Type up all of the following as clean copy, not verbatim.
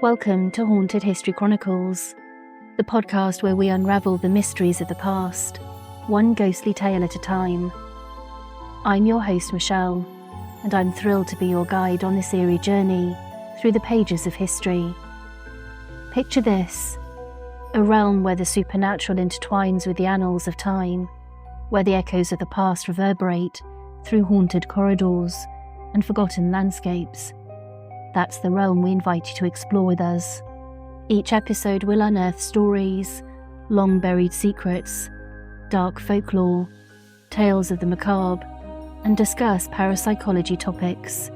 Welcome to Haunted History Chronicles, the podcast where we unravel the mysteries of the past, one ghostly tale at a time. I'm your host, Michelle, and I'm thrilled to be your guide on this eerie journey through the pages of history. Picture this, a realm where the supernatural intertwines with the annals of time, where the echoes of the past reverberate through haunted corridors and forgotten landscapes. That's the realm we invite you to explore with us. Each episode will unearth stories, long-buried secrets, dark folklore, tales of the macabre, and discuss parapsychology topics.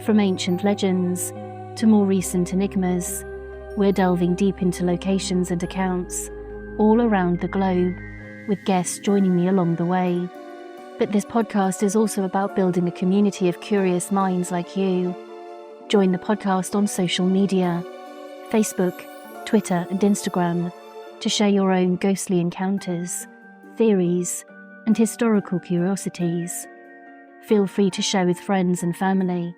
From ancient legends to more recent enigmas, we're delving deep into locations and accounts all around the globe, with guests joining me along the way. But this podcast is also about building a community of curious minds like you. Join the podcast on social media, Facebook, Twitter and Instagram, to share your own ghostly encounters, theories, and historical curiosities. Feel free to share with friends and family.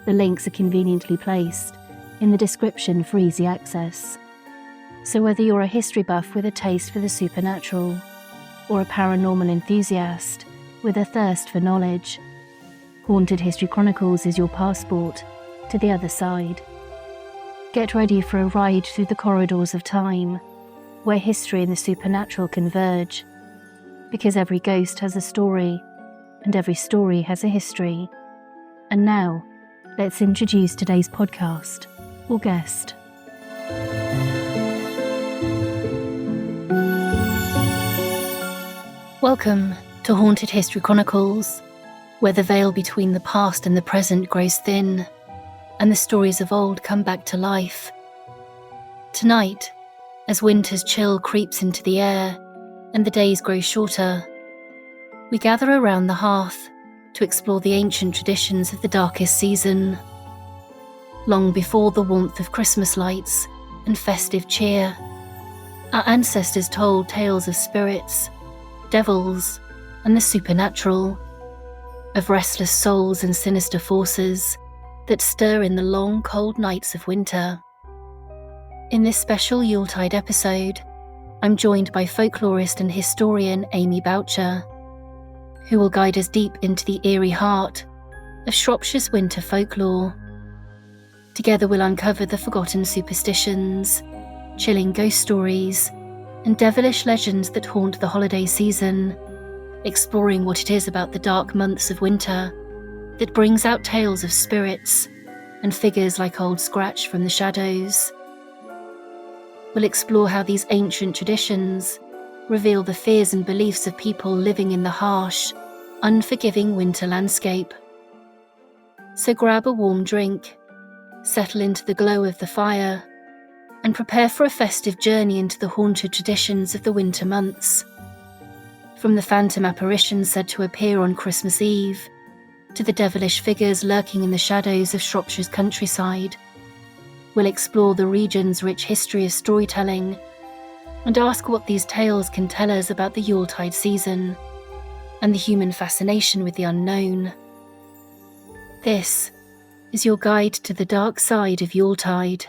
The links are conveniently placed in the description for easy access. So whether you're a history buff with a taste for the supernatural, or a paranormal enthusiast with a thirst for knowledge, Haunted History Chronicles is your passport to the other side. Get ready for a ride through the corridors of time, where history and the supernatural converge. Because every ghost has a story, and every story has a history. And now, let's introduce today's podcast, or guest. Welcome to Haunted History Chronicles, where the veil between the past and the present grows thin, and the stories of old come back to life. Tonight, as winter's chill creeps into the air and the days grow shorter, we gather around the hearth to explore the ancient traditions of the darkest season. Long before the warmth of Christmas lights and festive cheer, our ancestors told tales of spirits, devils, and the supernatural, of restless souls and sinister forces that stir in the long, cold nights of winter. In this special Yuletide episode, I'm joined by folklorist and historian Amy Boucher, who will guide us deep into the eerie heart of Shropshire's winter folklore. Together we'll uncover the forgotten superstitions, chilling ghost stories, and devilish legends that haunt the holiday season, exploring what it is about the dark months of winter that brings out tales of spirits and figures like Old Scratch from the shadows. We'll explore how these ancient traditions reveal the fears and beliefs of people living in the harsh, unforgiving winter landscape. So grab a warm drink, settle into the glow of the fire, and prepare for a festive journey into the haunted traditions of the winter months. From the phantom apparitions said to appear on Christmas Eve, to the devilish figures lurking in the shadows of Shropshire's countryside, we'll explore the region's rich history of storytelling and ask what these tales can tell us about the Yuletide season and the human fascination with the unknown. This is your guide to the dark side of Yuletide.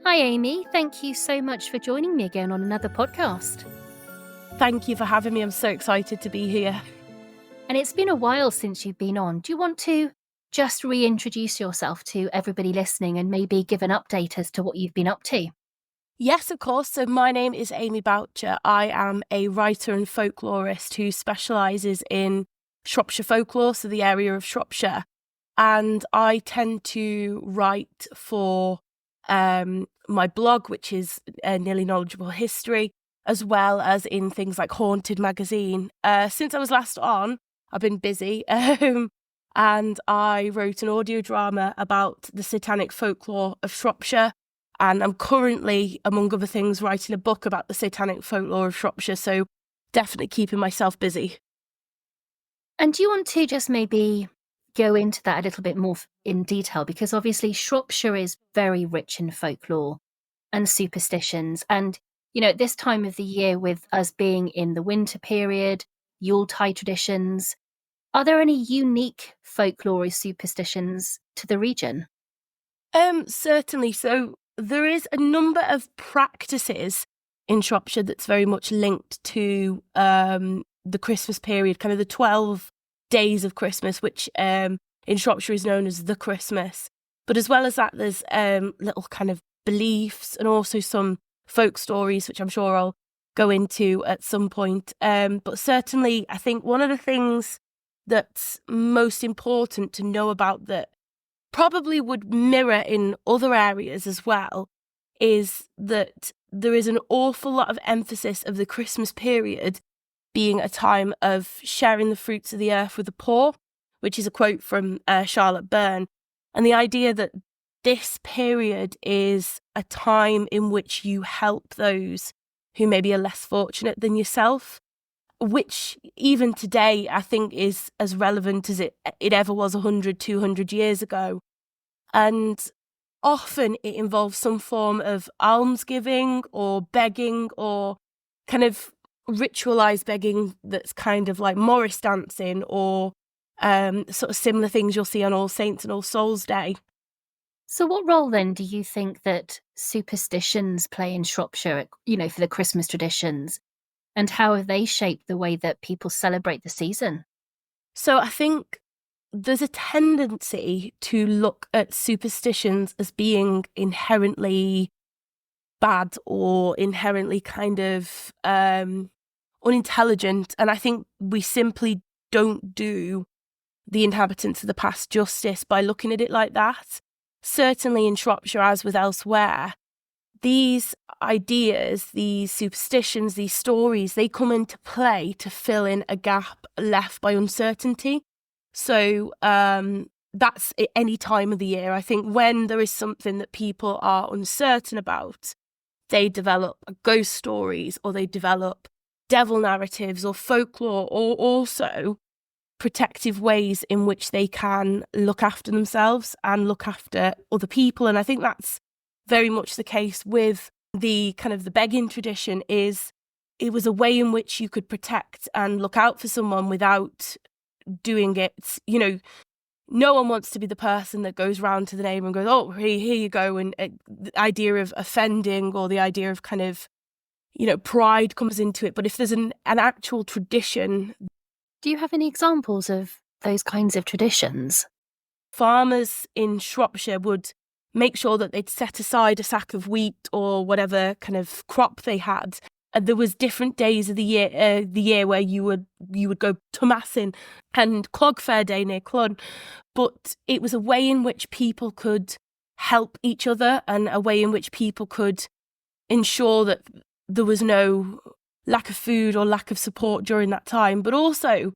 Hi Amy, thank you so much for joining me again on another podcast. Thank you for having me. I'm so excited to be here. And it's been a while since you've been on. Do you want to just reintroduce yourself to everybody listening and maybe give an update as to what you've been up to? Yes, of course. So my name is Amy Boucher. I am a writer and folklorist who specialises in Shropshire folklore, so the area of Shropshire. And I tend to write for my blog, which is Nearly Knowledgeable History, as well as in things like Haunted magazine. Since I was last on, I've been busy, and I wrote an audio drama about the satanic folklore of Shropshire, and I'm currently, among other things, writing a book about the satanic folklore of Shropshire, so definitely keeping myself busy. And do you want to just maybe go into that a little bit more in detail? Because obviously Shropshire is very rich in folklore and superstitions, and at this time of the year, with us being in the winter period, Yuletide traditions, Are there any unique folklore or superstitions to the region? Certainly. So there is a number of practices in Shropshire that's very much linked to the Christmas period, kind of the 12 days of Christmas, which in Shropshire is known as the Christmas. But as well as that, there's little kind of beliefs and also some folk stories, which I'm sure I'll go into at some point. But certainly, I think one of the things that's most important to know about that probably would mirror in other areas as well is that there is an awful lot of emphasis of the Christmas period being a time of sharing the fruits of the earth with the poor, which is a quote from Charlotte Byrne. And the idea that this period is a time in which you help those who maybe are less fortunate than yourself, which even today I think is as relevant as it ever was 100, 200 years ago. And often it involves some form of almsgiving or begging or kind of ritualised begging that's kind of like Morris dancing or sort of similar things you'll see on All Saints and All Souls Day. So what role then do you think that superstitions play in Shropshire, for the Christmas traditions? And how have they shaped the way that people celebrate the season? So I think there's a tendency to look at superstitions as being inherently bad or inherently kind of unintelligent. And I think we simply don't do the inhabitants of the past justice by looking at it like that. Certainly in Shropshire, as with elsewhere, these ideas, these superstitions, these stories, they come into play to fill in a gap left by uncertainty. So that's at any time of the year. I think when there is something that people are uncertain about, they develop ghost stories or they develop devil narratives or folklore or also protective ways in which they can look after themselves and look after other people. And I think that's very much the case with the kind of the begging tradition. Is it was a way in which you could protect and look out for someone without doing it. No one wants to be the person that goes round to the neighbour and goes, oh, here you go. And the idea of offending or the idea of kind of, pride comes into it. But if there's an actual tradition. Do you have any examples of those kinds of traditions? Farmers in Shropshire would make sure that they'd set aside a sack of wheat or whatever kind of crop they had. And there was different days of the year where you would go Tomasin and Clog Fair Day near Clun. But it was a way in which people could help each other and a way in which people could ensure that there was no lack of food or lack of support during that time. But also,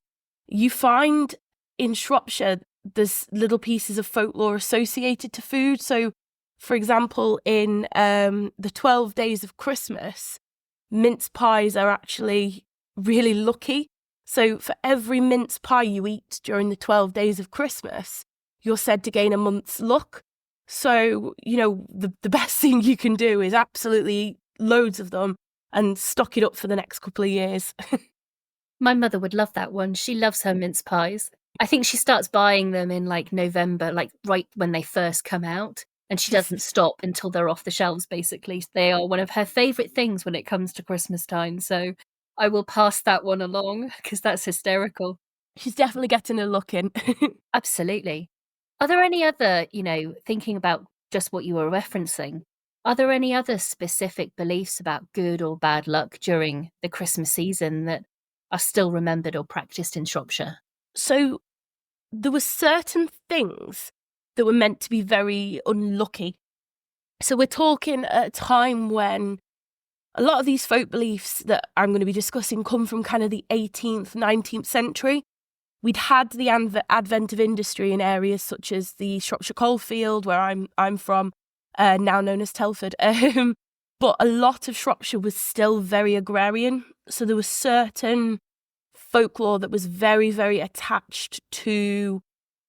you find in Shropshire, there's little pieces of folklore associated to food. So, for example, in the 12 days of Christmas, mince pies are actually really lucky. So for every mince pie you eat during the 12 days of Christmas, you're said to gain a month's luck. So, the best thing you can do is absolutely eat loads of them and stock it up for the next couple of years. My mother would love that one. She loves her mince pies. I think she starts buying them in November, right when they first come out. And she doesn't stop until they're off the shelves, basically. They are one of her favourite things when it comes to Christmas time. So I will pass that one along because that's hysterical. She's definitely getting a look in. Absolutely. Are there any other, thinking about just what you were referencing, are there any other specific beliefs about good or bad luck during the Christmas season that are still remembered or practiced in Shropshire? So there were certain things that were meant to be very unlucky. So we're talking at a time when a lot of these folk beliefs that I'm going to be discussing come from kind of the 18th, 19th century. We'd had the advent of industry in areas such as the Shropshire coalfield, where I'm from, now known as Telford. But a lot of Shropshire was still very agrarian. So there was certain folklore that was very, very attached to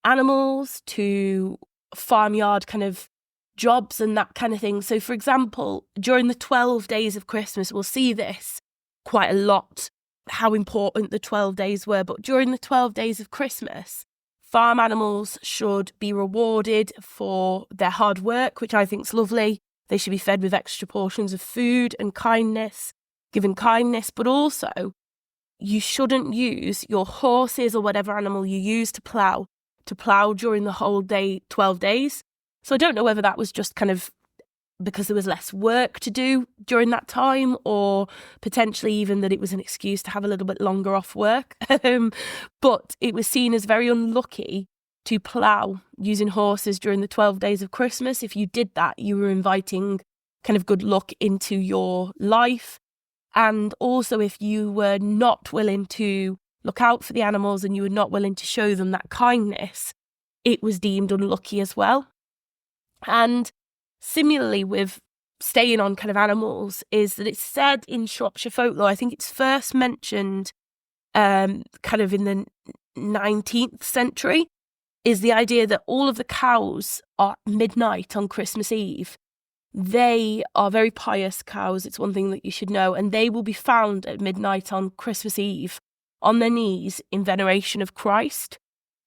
animals, to farmyard kind of jobs and that kind of thing. So, for example, during the 12 days of Christmas, we'll see this quite a lot. how important the 12 days were, but during the 12 days of Christmas, farm animals should be rewarded for their hard work, which I think is lovely. They should be fed with extra portions of food and kindness, given kindness, but also you shouldn't use your horses or whatever animal you use to plough during the whole day, 12 days. So I don't know whether that was just kind of because there was less work to do during that time, or potentially even that it was an excuse to have a little bit longer off work. But it was seen as very unlucky to plough using horses during the 12 days of Christmas. If you did that, you were inviting kind of good luck into your life. And also, if you were not willing to look out for the animals and you were not willing to show them that kindness, it was deemed unlucky as well. And similarly with staying on kind of animals is that it's said in Shropshire folklore, I think it's first mentioned kind of in the 19th century, is the idea that all of the cows at midnight on Christmas Eve, they are very pious cows. It's one thing that you should know. And they will be found at midnight on Christmas Eve on their knees in veneration of Christ.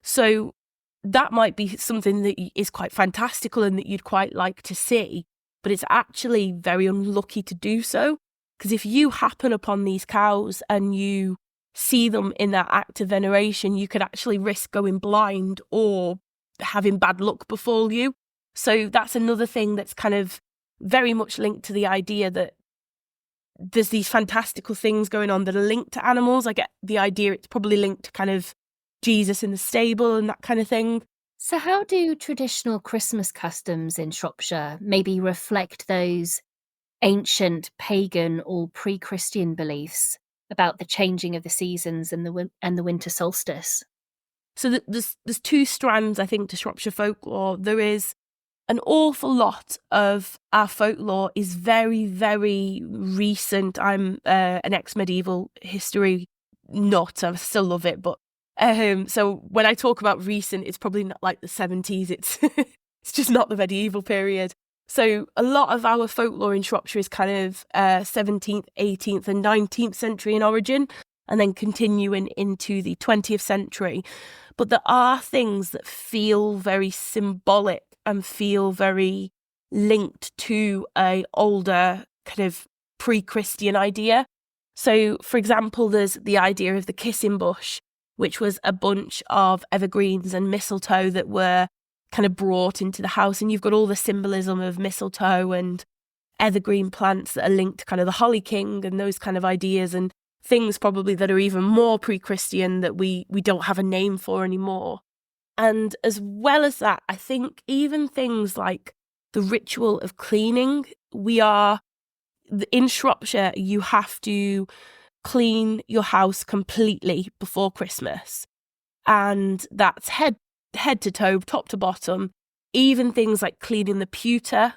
So that might be something that is quite fantastical and that you'd quite like to see, but it's actually very unlucky to do so, because if you happen upon these cows and you see them in that act of veneration, you could actually risk going blind or having bad luck befall you. So that's another thing that's kind of very much linked to the idea that there's these fantastical things going on that are linked to animals. I get the idea it's probably linked to kind of Jesus in the stable and that kind of thing. So how do traditional Christmas customs in Shropshire maybe reflect those ancient pagan or pre-Christian beliefs about the changing of the seasons and the winter solstice? So there's two strands, I think, to Shropshire folklore. There is an awful lot of our folklore is very, very recent. I'm an ex-medieval history nut. I still love it, but so when I talk about recent, it's probably not like the 70s. It's it's just not the medieval period. So a lot of our folklore in Shropshire is kind of 17th, 18th and 19th century in origin, and then continuing into the 20th century. But there are things that feel very symbolic and feel very linked to a older kind of pre-Christian idea. So, for example, there's the idea of the kissing bush, which was a bunch of evergreens and mistletoe that were kind of brought into the house. And you've got all the symbolism of mistletoe and evergreen plants that are linked to kind of the Holly King and those kind of ideas, and things probably that are even more pre-Christian that we don't have a name for anymore. And as well as that, I think even things like the ritual of cleaning, in Shropshire, you have to clean your house completely before Christmas. And that's head to toe, top to bottom, even things like cleaning the pewter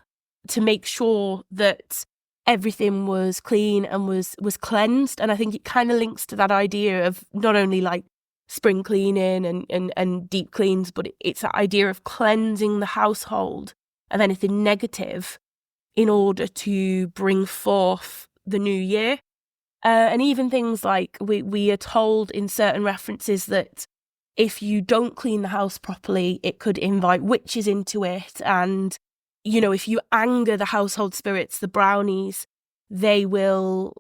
to make sure that everything was clean and was cleansed. And I think it kind of links to that idea of not only like spring cleaning and deep cleans, but it's that idea of cleansing the household of anything negative in order to bring forth the new year. And even things like we are told in certain references that if you don't clean the house properly, it could invite witches into it. And, you know, if you anger the household spirits, the brownies, they will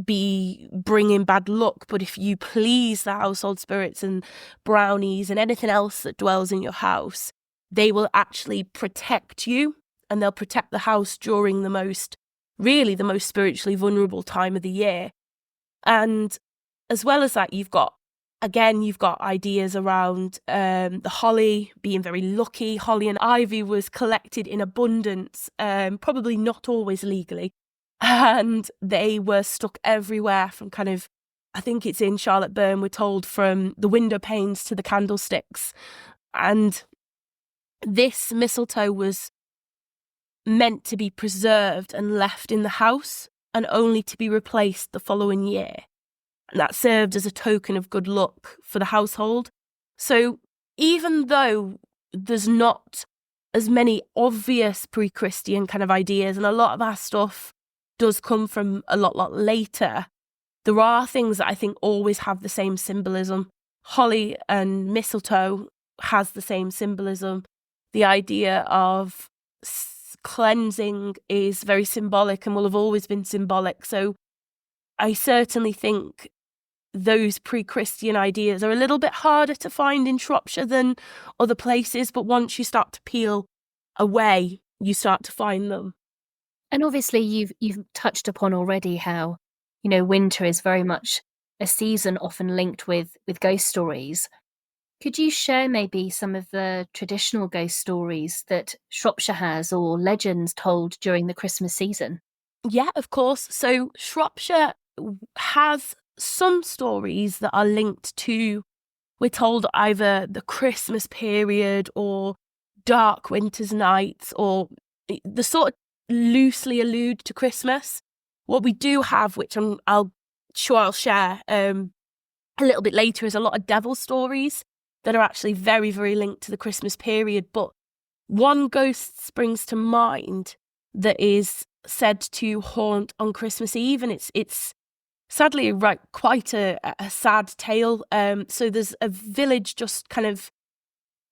be bringing bad luck. But if you please the household spirits and brownies and anything else that dwells in your house, they will actually protect you, and they'll protect the house during the most spiritually vulnerable time of the year. And as well as that, you've got ideas around the holly being very lucky. Holly and ivy was collected in abundance, probably not always legally. And they were stuck everywhere from kind of, I think it's in Charlotte Burn, we're told, from the window panes to the candlesticks. And this mistletoe was meant to be preserved and left in the house and only to be replaced the following year. And that served as a token of good luck for the household. So even though there's not as many obvious pre-Christian kind of ideas, and a lot of our stuff does come from a lot later, there are things that I think always have the same symbolism. Holly and mistletoe has the same symbolism. The idea of cleansing is very symbolic and will have always been symbolic. So I certainly think those pre-Christian ideas are a little bit harder to find in Shropshire than other places, but once you start to peel away, you start to find them. And obviously you've touched upon already how, winter is very much a season often linked with ghost stories. Could you share maybe some of the traditional ghost stories that Shropshire has, or legends told during the Christmas season? Yeah, of course. So Shropshire has some stories that are linked to, we're told, either the Christmas period or dark winter's nights, or the sort of loosely allude to Christmas. What we do have, which I'll share a little bit later, is a lot of devil stories that are actually very, very linked to the Christmas period. But one ghost springs to mind that is said to haunt on Christmas Eve, and it's sadly quite a sad tale. So there's a village just kind of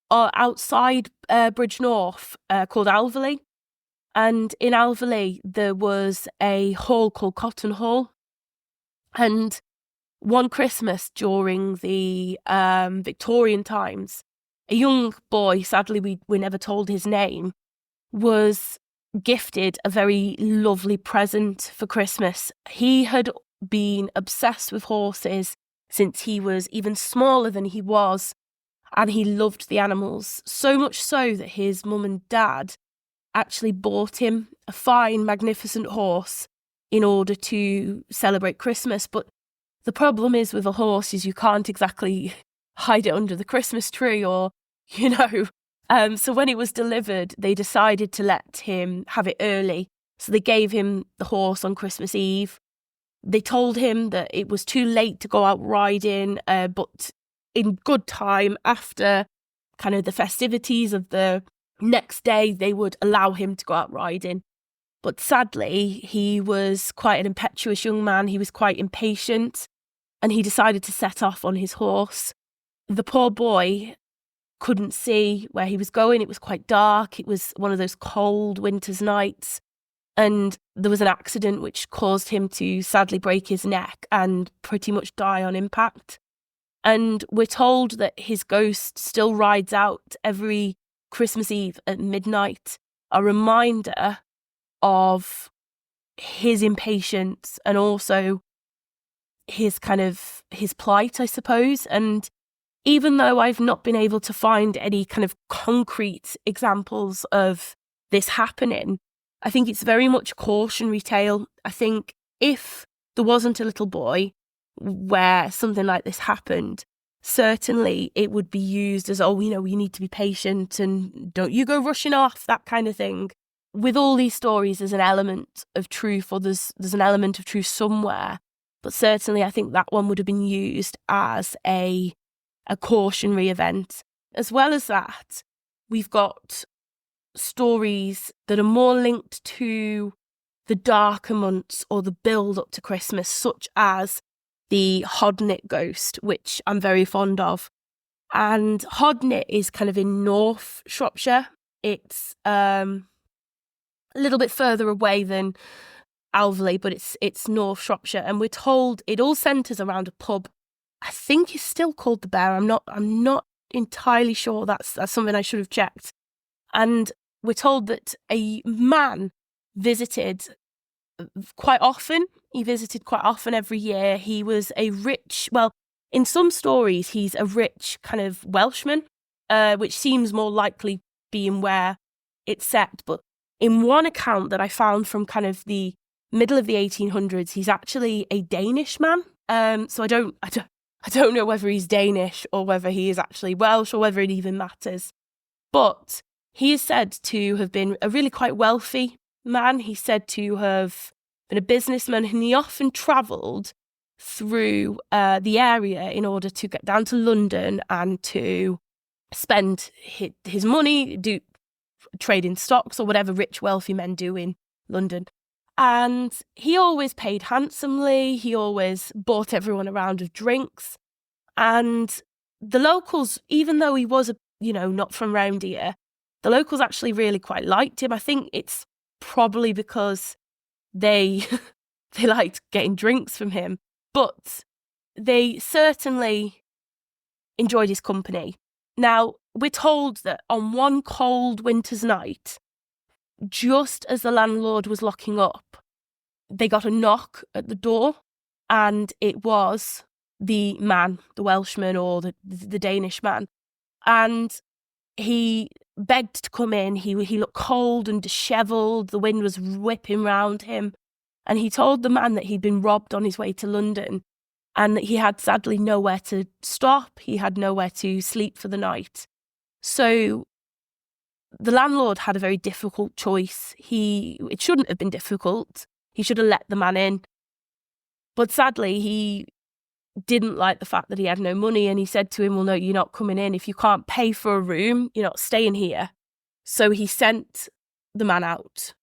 outside Bridge North called Alverley, and in Alverley there was a hall called Cotton Hall, and one Christmas during the Victorian times, a young boy, sadly we never told his name, was gifted a very lovely present for Christmas. He had been obsessed with horses since he was even smaller than he was, and he loved the animals, so much so that his mum and dad actually bought him a fine, magnificent horse in order to celebrate Christmas. But the problem is with a horse is you can't exactly hide it under the Christmas tree, or, so when it was delivered, they decided to let him have it early. So they gave him the horse on Christmas Eve. They told him that it was too late to go out riding, but in good time after kind of the festivities of the next day, they would allow him to go out riding. But sadly, he was quite an impetuous young man. He was quite impatient, and he decided to set off on his horse. The poor boy couldn't see where he was going. It was quite dark. It was one of those cold winter's nights. And there was an accident which caused him to sadly break his neck and pretty much die on impact. And we're told that his ghost still rides out every Christmas Eve at midnight, a reminder of his impatience and also his plight, I suppose. And even though I've not been able to find any kind of concrete examples of this happening, I think it's very much a cautionary tale. I think if there wasn't a little boy where something like this happened, certainly it would be used as, you need to be patient and don't you go rushing off, that kind of thing. With all these stories, there's an element of truth, or there's an element of truth somewhere. But certainly I think that one would have been used as a cautionary event. As well as that, we've got stories that are more linked to the darker months or the build up to Christmas, such as the Hodnet ghost, which I'm very fond of. And Hodnet is kind of in North Shropshire. It's a little bit further away than Alverley, but it's North Shropshire, and we're told it all centres around a pub. I think it's still called the Bear. I'm not entirely sure. That's something I should have checked. And we're told that a man visited quite often. He visited quite often every year. He was a rich, in some stories, he's a rich kind of Welshman, which seems more likely being where it's set. But in one account that I found from kind of the middle of the 1800s, he's actually a Danish man. So I don't know whether he's Danish or whether he is actually Welsh or whether it even matters. But he is said to have been a really quite wealthy man. He's said to have been a businessman, and he often travelled through the area in order to get down to London and to spend his money, do trade in stocks or whatever rich wealthy men do in London. And he always paid handsomely. He always bought everyone a round of drinks. And the locals, even though he was, not from round here, the locals actually really quite liked him. I think it's probably because they they liked getting drinks from him, but they certainly enjoyed his company. Now, we're told that on one cold winter's night, just as the landlord was locking up, they got a knock at the door, and it was the man, the Welshman or the Danish man. And he begged to come in. He looked cold and dishevelled. The wind was whipping round him. And he told the man that he'd been robbed on his way to London and that he had sadly nowhere to stop. He had nowhere to sleep for the night. So the landlord had a very difficult choice. It shouldn't have been difficult. He should have let the man in. But sadly, he didn't like the fact that he had no money, and he said to him, well, no, you're not coming in. If you can't pay for a room, you're not staying here. So he sent the man out.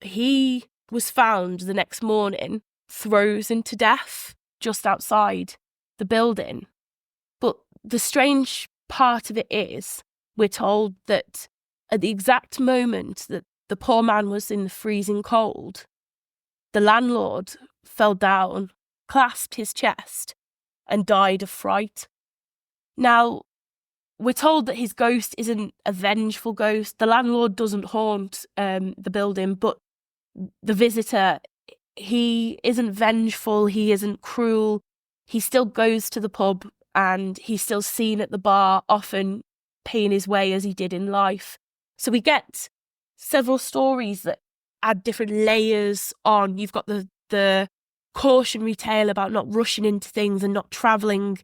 He was found the next morning frozen to death just outside the building. But the strange part of it is, we're told that at the exact moment that the poor man was in the freezing cold, the landlord fell down, clasped his chest, and died of fright. Now, we're told that his ghost isn't a vengeful ghost. The landlord doesn't haunt the building, but the visitor, he isn't vengeful, he isn't cruel. He still goes to the pub and he's still seen at the bar, often paying his way as he did in life. So we get several stories that add different layers on. You've got the cautionary tale about not rushing into things and not travelling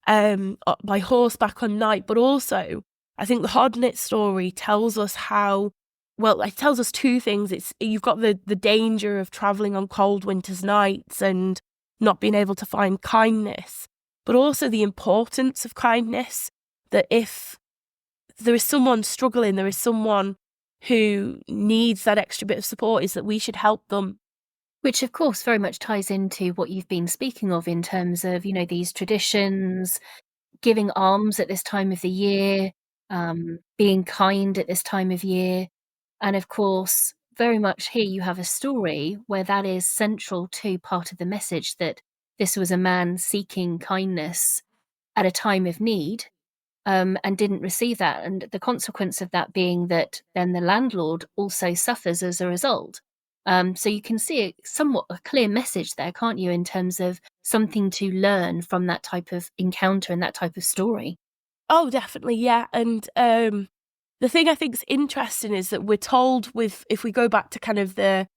by horseback on night, but also I think the Hodnett story tells us how, well, it tells us two things. You've got the danger of travelling on cold winter's nights and not being able to find kindness, but also the importance of kindness, that if there is someone struggling, there is someone who needs that extra bit of support, is that we should help them. Which, of course, very much ties into what you've been speaking of in terms of, these traditions, giving alms at this time of the year, being kind at this time of year. And of course, very much here you have a story where that is central to part of the message, that this was a man seeking kindness at a time of need, and didn't receive that. And the consequence of that being that then the landlord also suffers as a result. So you can see somewhat a clear message there, can't you, in terms of something to learn from that type of encounter and that type of story? Oh, definitely, yeah. And the thing I think is interesting is that we're told, if we go back to kind of the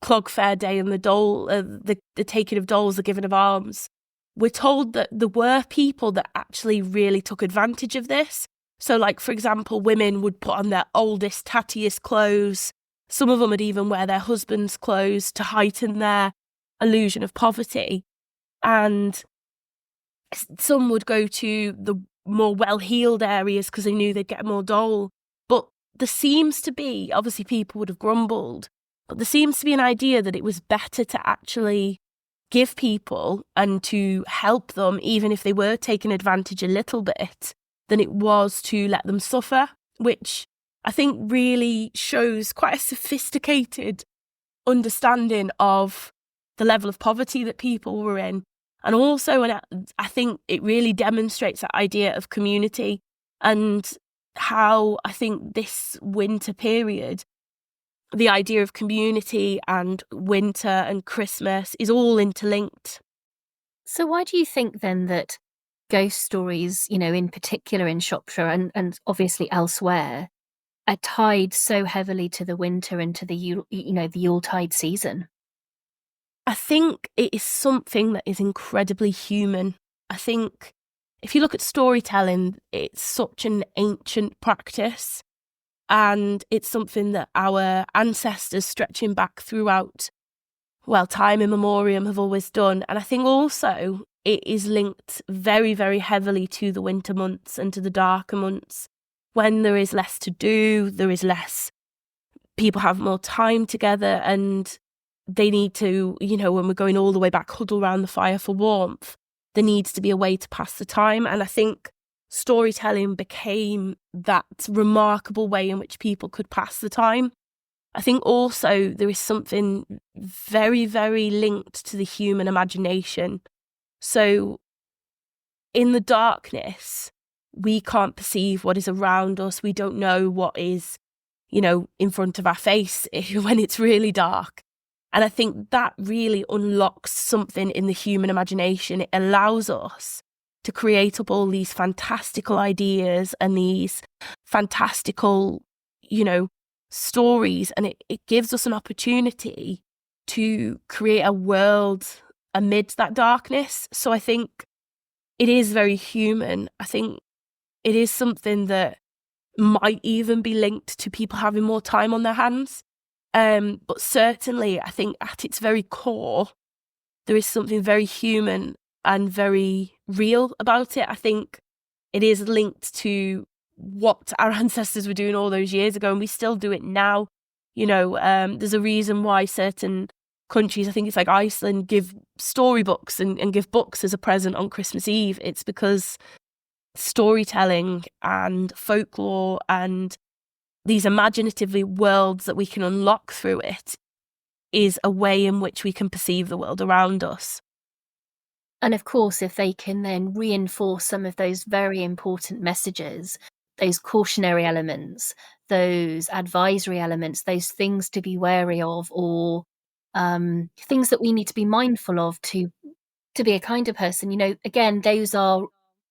Clog Fair Day and the dole, the taking of doles, the giving of alms, we're told that there were people that actually really took advantage of this. So, like, for example, women would put on their oldest, tattiest clothes. Some of them would even wear their husband's clothes to heighten their illusion of poverty. And some would go to the more well-heeled areas because they knew they'd get more dole. But there seems to be, obviously people would have grumbled, but there seems to be an idea that it was better to actually give people and to help them, even if they were taking advantage a little bit, than it was to let them suffer, which I think really shows quite a sophisticated understanding of the level of poverty that people were in. And also, I think it really demonstrates that idea of community, and how I think this winter period, the idea of community and winter and Christmas is all interlinked. So why do you think then that ghost stories, in particular in Shropshire and obviously elsewhere, are tied so heavily to the winter and to the Yuletide season? I think it is something that is incredibly human. I think if you look at storytelling, it's such an ancient practice, and it's something that our ancestors, stretching back throughout, time immemorial, have always done. And I think also it is linked very, very heavily to the winter months and to the darker months, when there is less to do, there is less, people have more time together, and they need to, when we're going all the way back, huddle around the fire for warmth. There needs to be a way to pass the time. And I think storytelling became that remarkable way in which people could pass the time. I think also there is something very, very linked to the human imagination. So in the darkness, we can't perceive what is around us. We don't know what is, in front of our face when it's really dark. And I think that really unlocks something in the human imagination. It allows us to create up all these fantastical ideas and these fantastical, stories. And it gives us an opportunity to create a world amidst that darkness. So I think it is very human. I think it is something that might even be linked to people having more time on their hands. But certainly, I think at its very core, there is something very human and very real about it. I think it is linked to what our ancestors were doing all those years ago, and we still do it now. There's a reason why certain countries, I think it's like Iceland, give storybooks and give books as a present on Christmas Eve. It's because storytelling and folklore and these imaginatively worlds that we can unlock through it is a way in which we can perceive the world around us. And of course, if they can then reinforce some of those very important messages, those cautionary elements, those advisory elements, those things to be wary of, or things that we need to be mindful of to be a kinder person, again, those are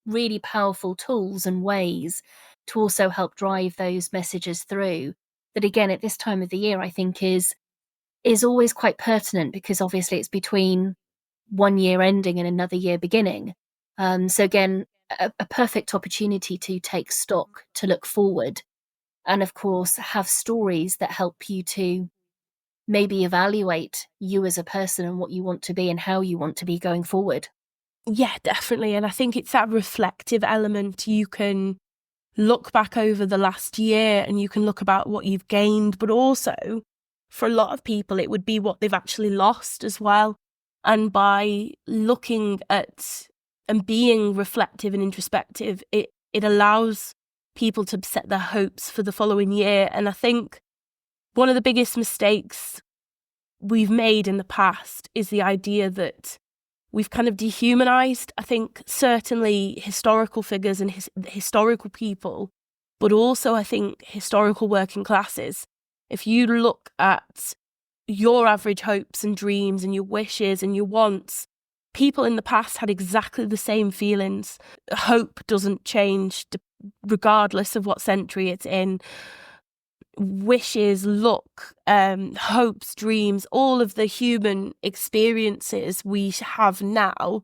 really powerful tools and ways to also help drive those messages through. That again, at this time of the year, I think is always quite pertinent, because obviously it's between one year ending and another year beginning. So again, a perfect opportunity to take stock, to look forward, and of course have stories that help you to maybe evaluate you as a person and what you want to be and how you want to be going forward. Yeah, definitely. And I think it's that reflective element. You can look back over the last year and you can look about what you've gained, but also for a lot of people, it would be what they've actually lost as well. And by looking at and being reflective and introspective, it allows people to set their hopes for the following year. And I think one of the biggest mistakes we've made in the past is the idea that we've kind of dehumanized, I think, certainly historical figures and historical people, but also I think historical working classes. If you look at your average hopes and dreams and your wishes and your wants, people in the past had exactly the same feelings. Hope doesn't change regardless of what century it's in. Wishes, luck, hopes, dreams, all of the human experiences we have now,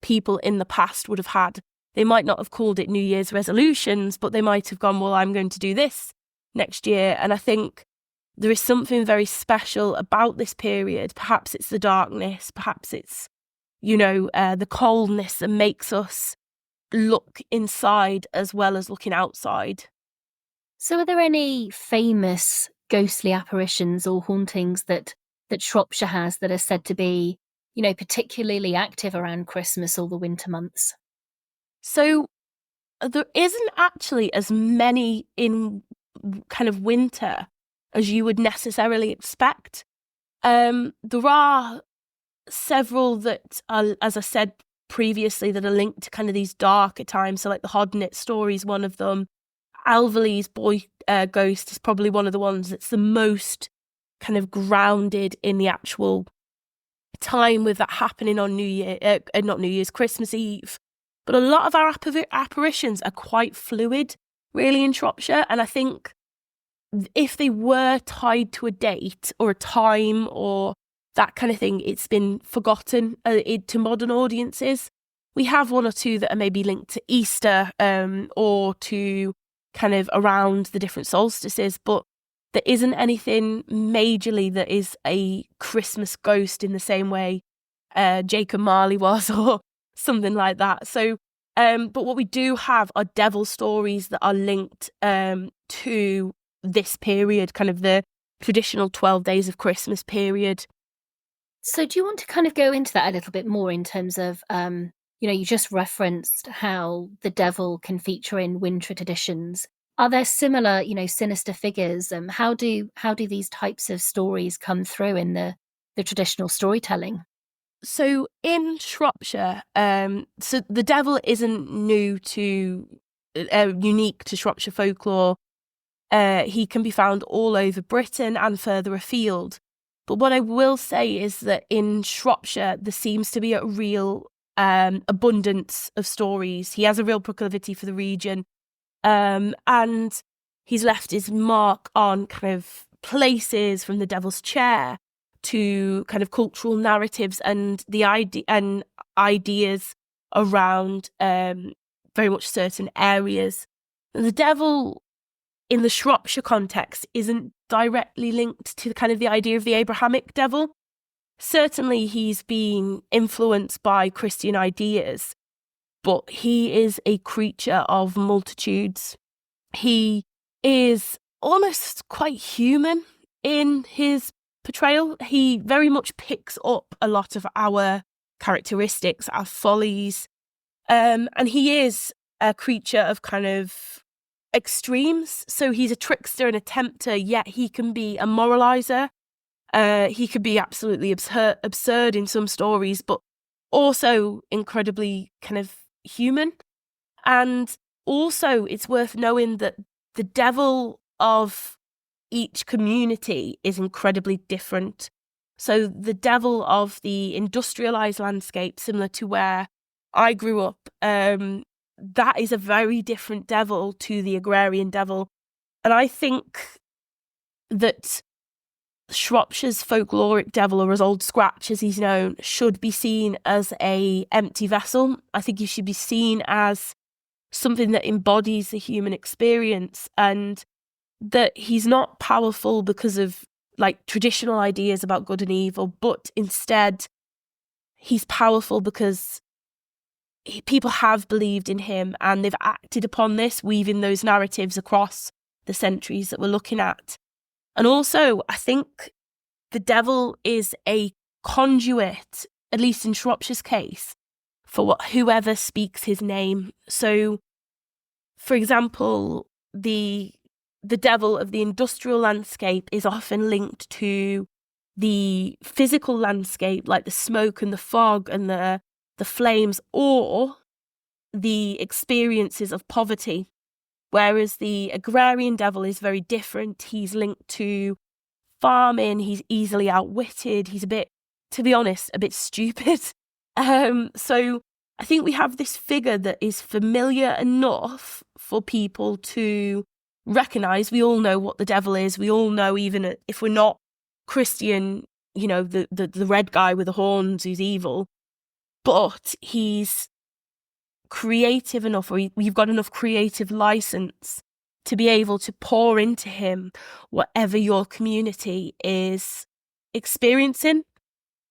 people in the past would have had. They might not have called it New Year's resolutions, but they might have gone, well, I'm going to do this next year. And I think there is something very special about this period. Perhaps it's the darkness, perhaps it's, the coldness that makes us look inside as well as looking outside. So are there any famous ghostly apparitions or hauntings that Shropshire has that are said to be, particularly active around Christmas or the winter months? So there isn't actually as many in kind of winter as you would necessarily expect. There are several that are, as I said previously, that are linked to kind of these darker times. So like the Hodnett story is one of them. Alverley's boy ghost is probably one of the ones that's the most kind of grounded in the actual time with that happening on Christmas Eve. But a lot of our apparitions are quite fluid, really, in Shropshire. And I think if they were tied to a date or a time or that kind of thing, it's been forgotten to modern audiences. We have one or two that are maybe linked to Easter or to kind of around the different solstices, but there isn't anything majorly that is a Christmas ghost in the same way Jacob Marley was or something like that. So, but what we do have are devil stories that are linked to this period, kind of the traditional 12 days of Christmas period. So do you want to kind of go into that a little bit more in terms of, you just referenced how the devil can feature in winter traditions. Are there similar, sinister figures? How do these types of stories come through in the traditional storytelling? So in Shropshire, so the devil isn't unique to Shropshire folklore. He can be found all over Britain and further afield. But what I will say is that in Shropshire, there seems to be a real abundance of stories. He has a real proclivity for the region. And he's left his mark on kind of places from the Devil's Chair to kind of cultural narratives and the ideas around very much certain areas. The devil in the Shropshire context isn't directly linked to kind of the idea of the Abrahamic devil. Certainly he's been influenced by Christian ideas, but he is a creature of multitudes. He is almost quite human in his portrayal. He very much picks up a lot of our characteristics, our follies, and he is a creature of kind of extremes. So he's a trickster and a tempter, yet he can be a moralizer. He could be absolutely absurd in some stories, but also incredibly kind of human. And also, it's worth knowing that the devil of each community is incredibly different. So the devil of the industrialised landscape, similar to where I grew up, that is a very different devil to the agrarian devil. And I think that Shropshire's folkloric devil, or as Old Scratch as he's known, should be seen as a empty vessel. I think he should be seen as something that embodies the human experience, and that he's not powerful because of like traditional ideas about good and evil, but instead he's powerful because people have believed in him and they've acted upon this, weaving those narratives across the centuries that we're looking at. And also, I think the devil is a conduit, at least in Shropshire's case, for whoever speaks his name. So, for example, the devil of the industrial landscape is often linked to the physical landscape, like the smoke and the fog and the flames, or the experiences of poverty. Whereas the agrarian devil is very different. He's linked to farming, he's easily outwitted, he's a bit, to be honest, a bit stupid. So I think we have this figure that is familiar enough for people to recognise. We all know what the devil is. We all know, even if we're not Christian, the red guy with the horns who's evil. But he's creative enough, or you've got enough creative license to be able to pour into him whatever your community is experiencing.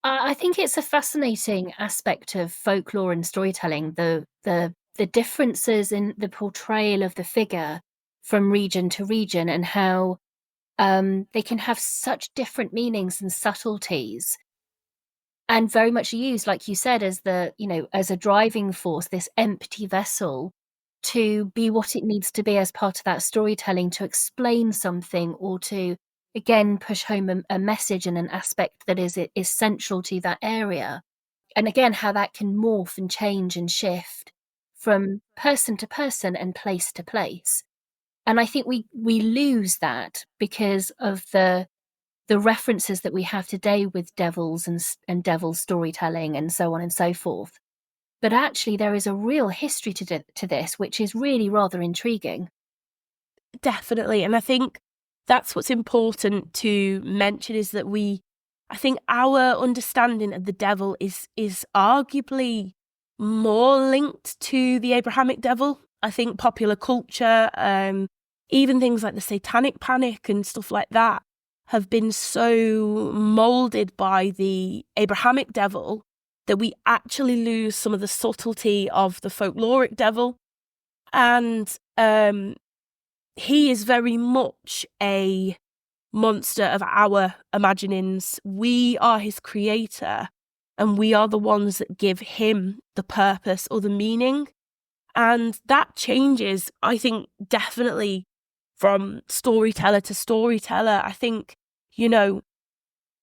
I think it's a fascinating aspect of folklore and storytelling, the differences in the portrayal of the figure from region to region, and how they can have such different meanings and subtleties, and very much used, like you said, as as a driving force, this empty vessel, to be what it needs to be as part of that storytelling, to explain something, or to again push home a message and an aspect that is central to that area. And again, how that can morph and change and shift from person to person and place to place. And I think we lose that because of the references that we have today with devils and devil storytelling and so on and so forth. But actually, there is a real history to this, which is really rather intriguing. Definitely. And I think that's what's important to mention, is that I think our understanding of the devil is arguably more linked to the Abrahamic devil. I think popular culture, even things like the Satanic Panic and stuff like that, have been so moulded by the Abrahamic devil that we actually lose some of the subtlety of the folkloric devil. And he is very much a monster of our imaginings. We are his creator, and we are the ones that give him the purpose or the meaning. And that changes, I think, definitely from storyteller to storyteller. I think,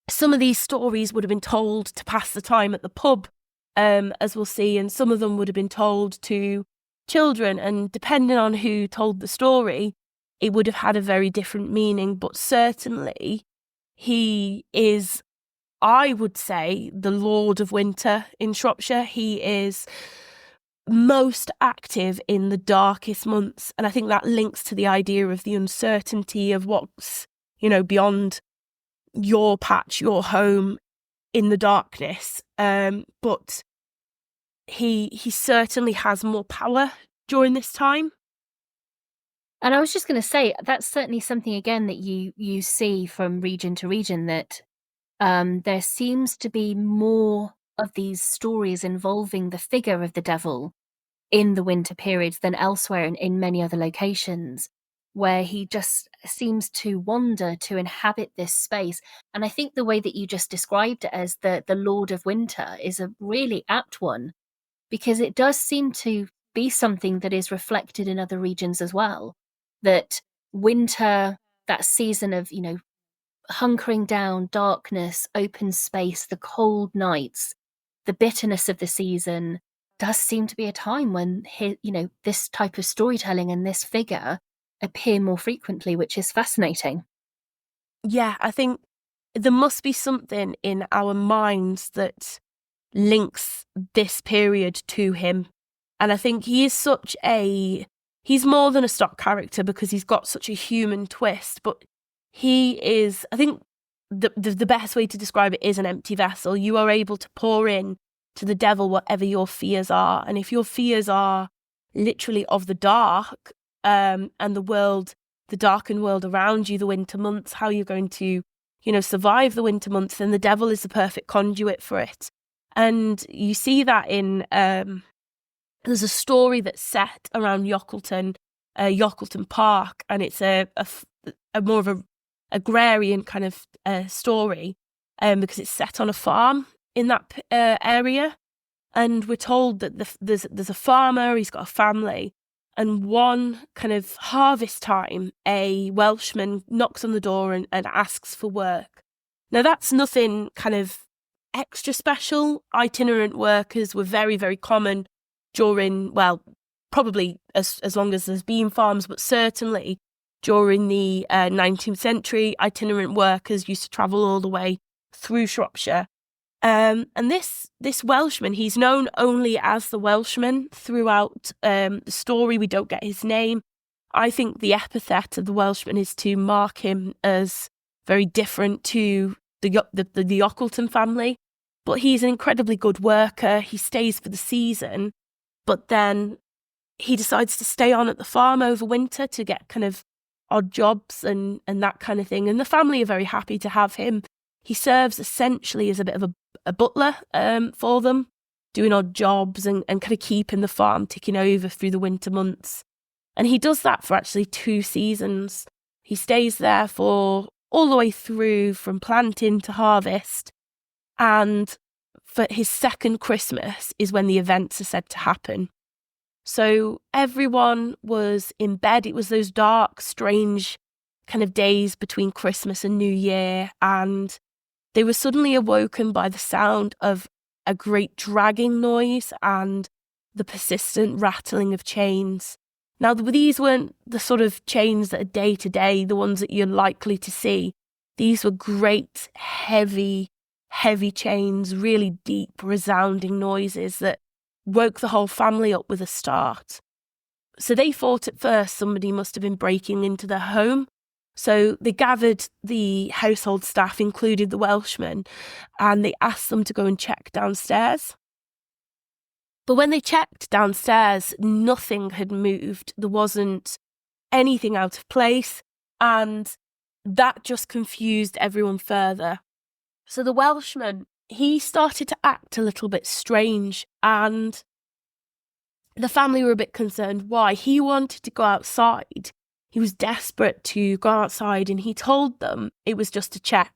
some of these stories would have been told to pass the time at the pub, as we'll see, and some of them would have been told to children. And depending on who told the story, it would have had a very different meaning. But certainly, he is, I would say, the Lord of Winter in Shropshire. He is most active in the darkest months. And I think that links to the idea of the uncertainty of what's, beyond your patch, your home in the darkness. But he certainly has more power during this time. And I was just going to say, that's certainly something, again, that you see from region to region, that there seems to be more of these stories involving the figure of the devil in the winter periods than elsewhere in many other locations, where he just seems to wander, to inhabit this space. And I think the way that you just described it as the Lord of Winter is a really apt one, because it does seem to be something that is reflected in other regions as well. That winter, that season of, hunkering down, darkness, open space, the cold nights, the bitterness of the season, does seem to be a time when this type of storytelling and this figure appear more frequently, which is fascinating. Yeah, I think there must be something in our minds that links this period to him. And I think he is he's more than a stock character, because he's got such a human twist, but he is, I think the best way to describe it is an empty vessel. You are able to pour in to the devil whatever your fears are. And if your fears are literally of the dark, and the darkened world around you, the winter months, how you're going to, survive the winter months, then the devil is the perfect conduit for it. And you see that in, there's a story that's set around Yockleton Park, and it's a more of a agrarian kind of story, because it's set on a farm in that area. And we're told that there's a farmer, he's got a family, and one kind of harvest time, a Welshman knocks on the door and asks for work. Now, that's nothing kind of extra special. Itinerant workers were very, very common during, well, probably as long as there's been farms, but certainly during the 19th century, itinerant workers used to travel all the way through Shropshire. And this Welshman, he's known only as the Welshman throughout the story. We don't get his name. I think the epithet of the Welshman is to mark him as very different to the Yockleton family. But he's an incredibly good worker. He stays for the season, but then he decides to stay on at the farm over winter to get kind of odd jobs and that kind of thing. And the family are very happy to have him. He serves essentially as a bit of a butler for them, doing odd jobs and kind of keeping the farm ticking over through the winter months. And he does that for actually 2 seasons. He stays there for all the way through from planting to harvest. And for his second Christmas is when the events are said to happen. So everyone was in bed. It was those dark, strange kind of days between Christmas and New Year. And they were suddenly awoken by the sound of a great dragging noise and the persistent rattling of chains. Now, these weren't the sort of chains that are day to day, the ones that you're likely to see. These were great, heavy chains, really deep, resounding noises that woke the whole family up with a start. So they thought at first somebody must have been breaking into their home. So they gathered the household staff, included the Welshman, and they asked them to go and check downstairs. But when they checked downstairs, nothing had moved. There wasn't anything out of place, and that just confused everyone further. So the Welshman, he started to act a little bit strange, and the family were a bit concerned why. He wanted to go outside he was desperate to go outside, and he told them it was just a check.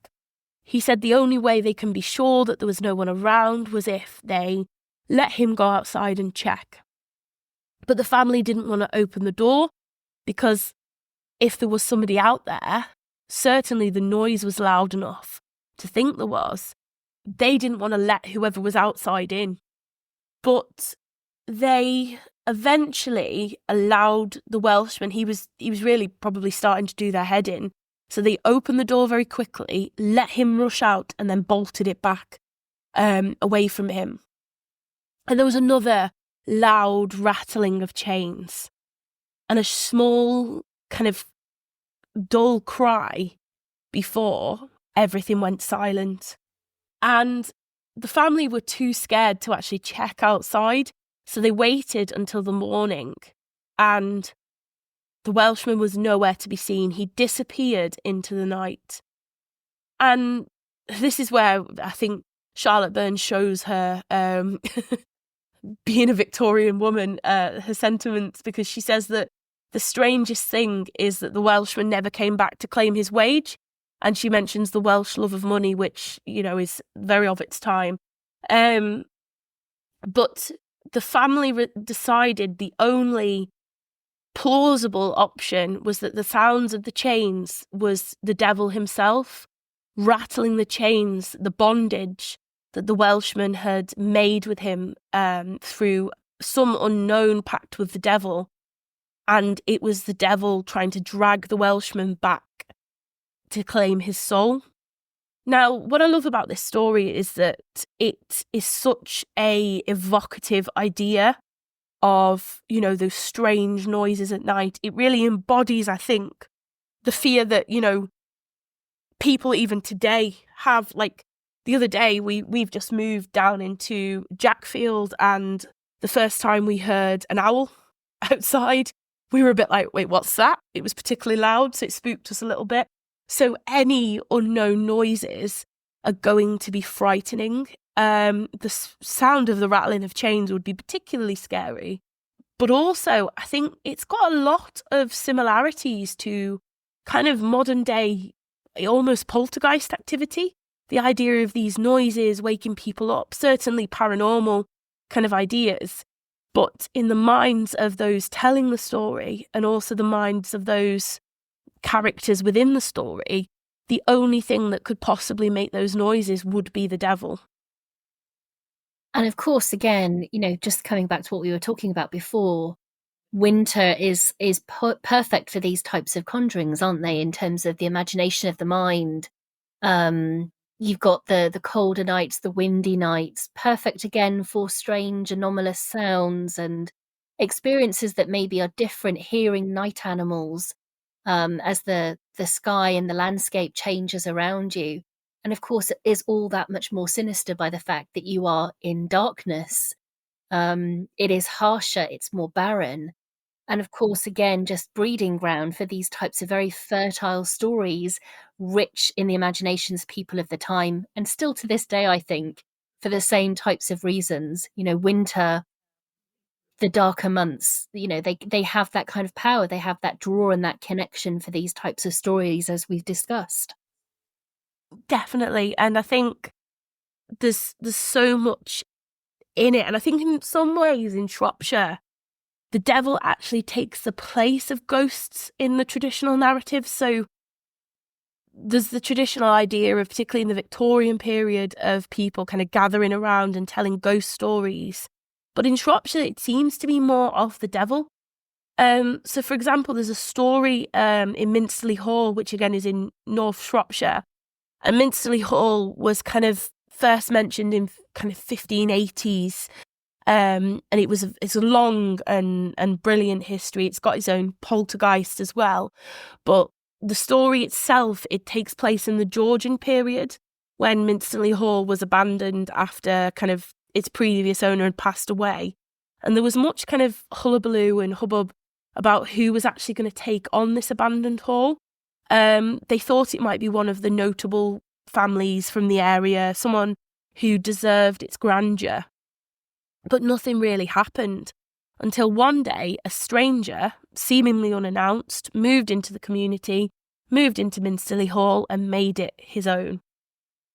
He said the only way they can be sure that there was no one around was if they let him go outside and check. But the family didn't want to open the door because if there was somebody out there, certainly the noise was loud enough to think there was. They didn't want to let whoever was outside in. But they eventually allowed the Welshman, he was really probably starting to do their head in. So they opened the door very quickly, let him rush out, and then bolted it back away from him. And there was another loud rattling of chains and a small kind of dull cry before everything went silent. And the family were too scared to actually check outside, so they waited until the morning, and the Welshman was nowhere to be seen. He disappeared into the night. And this is where I think Charlotte Burns shows her being a Victorian woman, her sentiments, because she says that the strangest thing is that the Welshman never came back to claim his wage. And she mentions the Welsh love of money, which, is very of its time. But the family decided the only plausible option was that the sounds of the chains was the devil himself, rattling the chains, the bondage that the Welshman had made with him through some unknown pact with the devil. And it was the devil trying to drag the Welshman back to claim his soul. Now, what I love about this story is that it is such a evocative idea of, those strange noises at night. It really embodies, I think, the fear that, people even today have. Like the other day, we've just moved down into Jackfield, and the first time we heard an owl outside, we were a bit like, wait, what's that? It was particularly loud, so it spooked us a little bit. So any unknown noises are going to be frightening. The sound of the rattling of chains would be particularly scary. But also, I think it's got a lot of similarities to kind of modern day, almost poltergeist activity. The idea of these noises waking people up, certainly paranormal kind of ideas. But in the minds of those telling the story, and also the minds of those characters within the story, the only thing that could possibly make those noises would be the devil. And of course, again, just coming back to what we were talking about before, winter is perfect for these types of conjurings, aren't they? In terms of the imagination of the mind. You've got the colder nights, the windy nights, perfect again for strange, anomalous sounds and experiences that maybe are different, hearing night animals as the sky and the landscape changes around you. And of course, it is all that much more sinister by the fact that you are in darkness. It is harsher, it's more barren. And of course, again, just breeding ground for these types of very fertile stories, rich in the imaginations of people of the time. And still to this day, I think, for the same types of reasons, winter, the darker months, they have that kind of power. They have that draw and that connection for these types of stories, as we've discussed. Definitely. And I think there's so much in it. And I think in some ways in Shropshire, the devil actually takes the place of ghosts in the traditional narrative. So there's the traditional idea of, particularly in the Victorian period, of people kind of gathering around and telling ghost stories. But in Shropshire, it seems to be more of the devil. So, for example, there's a story in Minsterley Hall, which again is in North Shropshire. And Minsterley Hall was kind of first mentioned in kind of 1580s. And it's a long and brilliant history. It's got its own poltergeist as well. But the story itself, it takes place in the Georgian period, when Minsterley Hall was abandoned after kind of its previous owner had passed away. And there was much kind of hullabaloo and hubbub about who was actually going to take on this abandoned hall. They thought it might be one of the notable families from the area, someone who deserved its grandeur. But nothing really happened. until one day a stranger, seemingly unannounced, moved into the community, moved into Minsterley Hall and made it his own.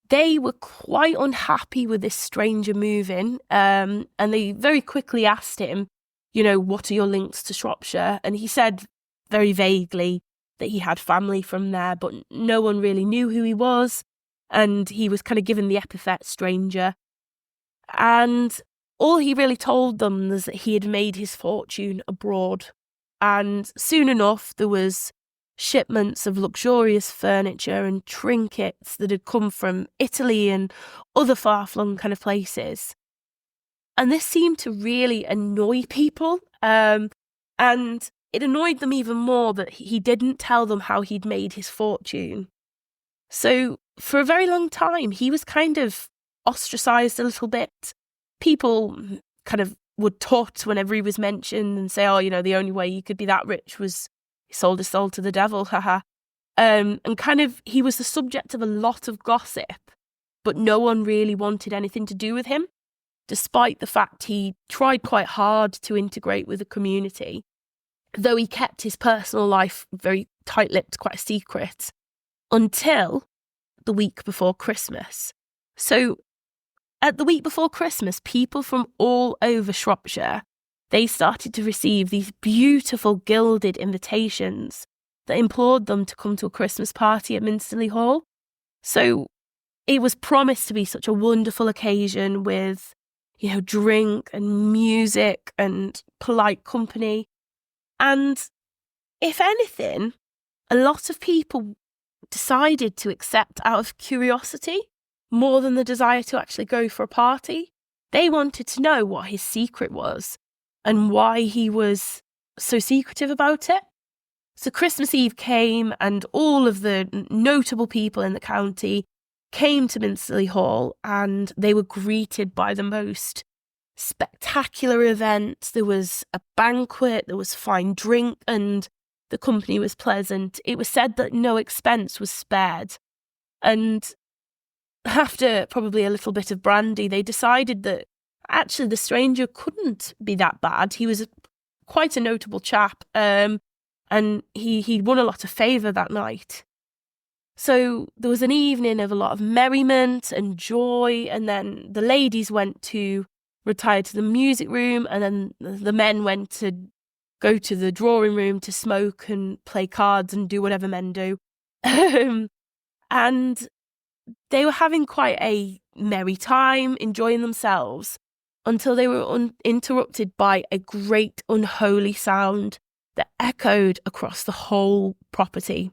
They were quite unhappy with this stranger moving, and they very quickly asked him, what are your links to Shropshire? And he said very vaguely that he had family from there, but no one really knew who he was, and he was kind of given the epithet stranger. And all he really told them was that he had made his fortune abroad. And soon enough, there was shipments of luxurious furniture and trinkets that had come from Italy and other far-flung kind of places. And this seemed to really annoy people. And it annoyed them even more that he didn't tell them how he'd made his fortune. So for a very long time, he was kind of ostracized a little bit. People kind of would taunt whenever he was mentioned and say, the only way you could be that rich was he sold his soul to the devil, haha. And kind of, he was the subject of a lot of gossip, but no one really wanted anything to do with him, despite the fact he tried quite hard to integrate with the community, though he kept his personal life very tight-lipped, quite a secret, until the week before Christmas. So at the week before Christmas, people from all over Shropshire, they started to receive these beautiful gilded invitations that implored them to come to a Christmas party at Minsterley Hall. So it was promised to be such a wonderful occasion with, drink and music and polite company. And if anything, a lot of people decided to accept out of curiosity more than the desire to actually go for a party. They wanted to know what his secret was and why he was so secretive about it. So Christmas Eve came and all of the notable people in the county came to Minsterley Hall and they were greeted by the most spectacular events. There was a banquet, there was fine drink, and the company was pleasant. It was said that no expense was spared. And after probably a little bit of brandy, they decided that actually the stranger couldn't be that bad. He was quite a notable chap, and he won a lot of favour that night. So there was an evening of a lot of merriment and joy, and then the ladies went to retire to the music room, and then the men went to go to the drawing room to smoke and play cards and do whatever men do. And they were having quite a merry time, enjoying themselves, until they were interrupted by a great unholy sound that echoed across the whole property.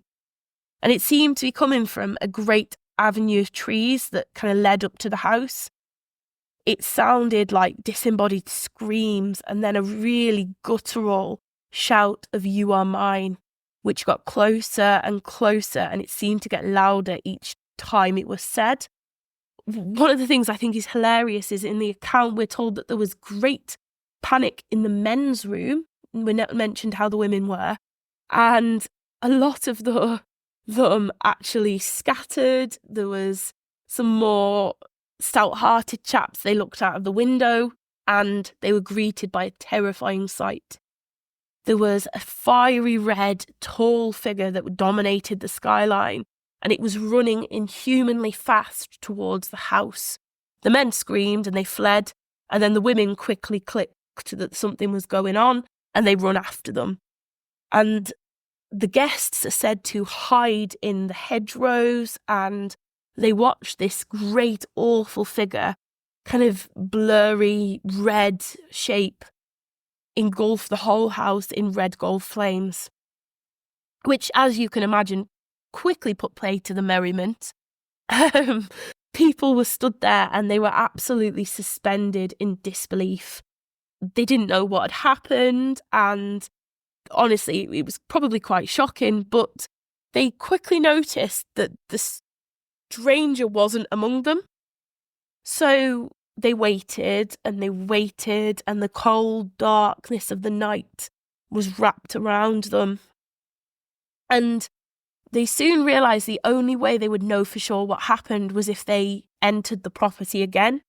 And it seemed to be coming from a great avenue of trees that kind of led up to the house. It sounded like disembodied screams and then a really guttural shout of "You are mine," which got closer and closer, and it seemed to get louder each time it was said. One of the things I think is hilarious is in the account we're told that there was great panic in the men's room. We mentioned how the women were, and a lot of them actually scattered. There was some more stout-hearted chaps. They looked out of the window and they were greeted by a terrifying sight. There was a fiery red, tall figure that dominated the skyline, and it was running inhumanly fast towards the house. The men screamed and they fled, and then the women quickly clicked that something was going on, and they run after them. And the guests are said to hide in the hedgerows, and they watched this great, awful figure, kind of blurry red shape, engulf the whole house in red gold flames, which, as you can imagine, quickly put play to the merriment. People were stood there and they were absolutely suspended in disbelief. They didn't know what had happened, and honestly, it was probably quite shocking, but they quickly noticed that the stranger wasn't among them. So they waited and they waited, and the cold darkness of the night was wrapped around them. And they soon realised the only way they would know for sure what happened was if they entered the property again.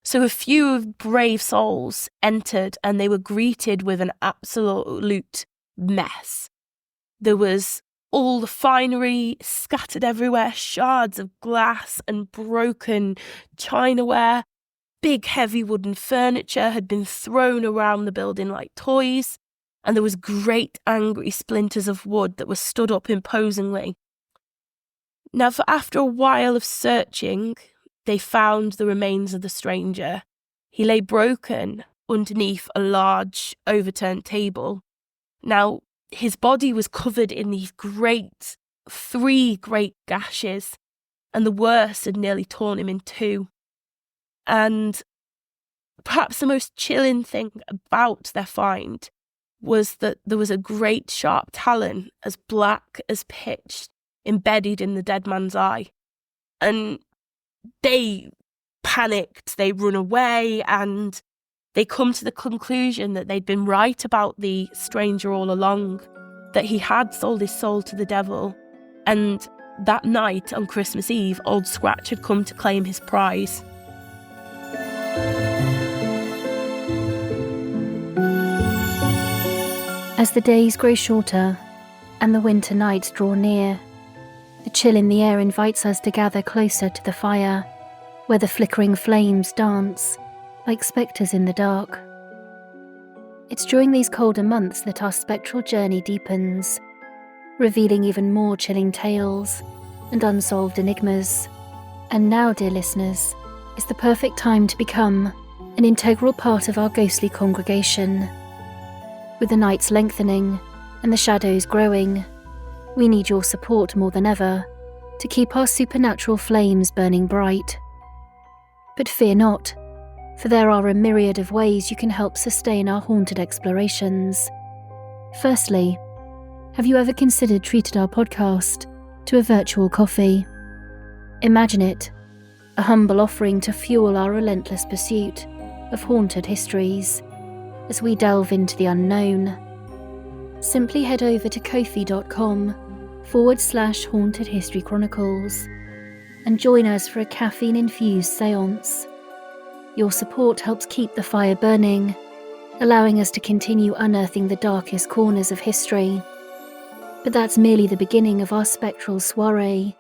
So a few brave souls entered and they were greeted with an absolute mess. There was all the finery scattered everywhere, shards of glass and broken chinaware. Big heavy wooden furniture had been thrown around the building like toys, and there was great angry splinters of wood that were stood up imposingly. Now, for after a while of searching, they found the remains of the stranger. He lay broken underneath a large overturned table. Now, his body was covered in these three great gashes, and the worst had nearly torn him in two. And perhaps the most chilling thing about their find was that there was a great sharp talon, as black as pitch, embedded in the dead man's eye. And they panicked, they run away, and they come to the conclusion that they'd been right about the stranger all along, that he had sold his soul to the devil. And that night, on Christmas Eve, Old Scratch had come to claim his prize. As the days grow shorter and the winter nights draw near, the chill in the air invites us to gather closer to the fire, where the flickering flames dance like spectres in the dark. It's during these colder months that our spectral journey deepens, revealing even more chilling tales and unsolved enigmas. And now, dear listeners, is the perfect time to become an integral part of our ghostly congregation. With the nights lengthening and the shadows growing, we need your support more than ever to keep our supernatural flames burning bright. But fear not, for there are a myriad of ways you can help sustain our haunted explorations. Firstly, have you ever considered treating our podcast to a virtual coffee? Imagine it, a humble offering to fuel our relentless pursuit of haunted histories as we delve into the unknown. Simply head over to ko-fi.com/Haunted History Chronicles and join us for a caffeine-infused seance. Your support helps keep the fire burning, allowing us to continue unearthing the darkest corners of history. But that's merely the beginning of our spectral soiree.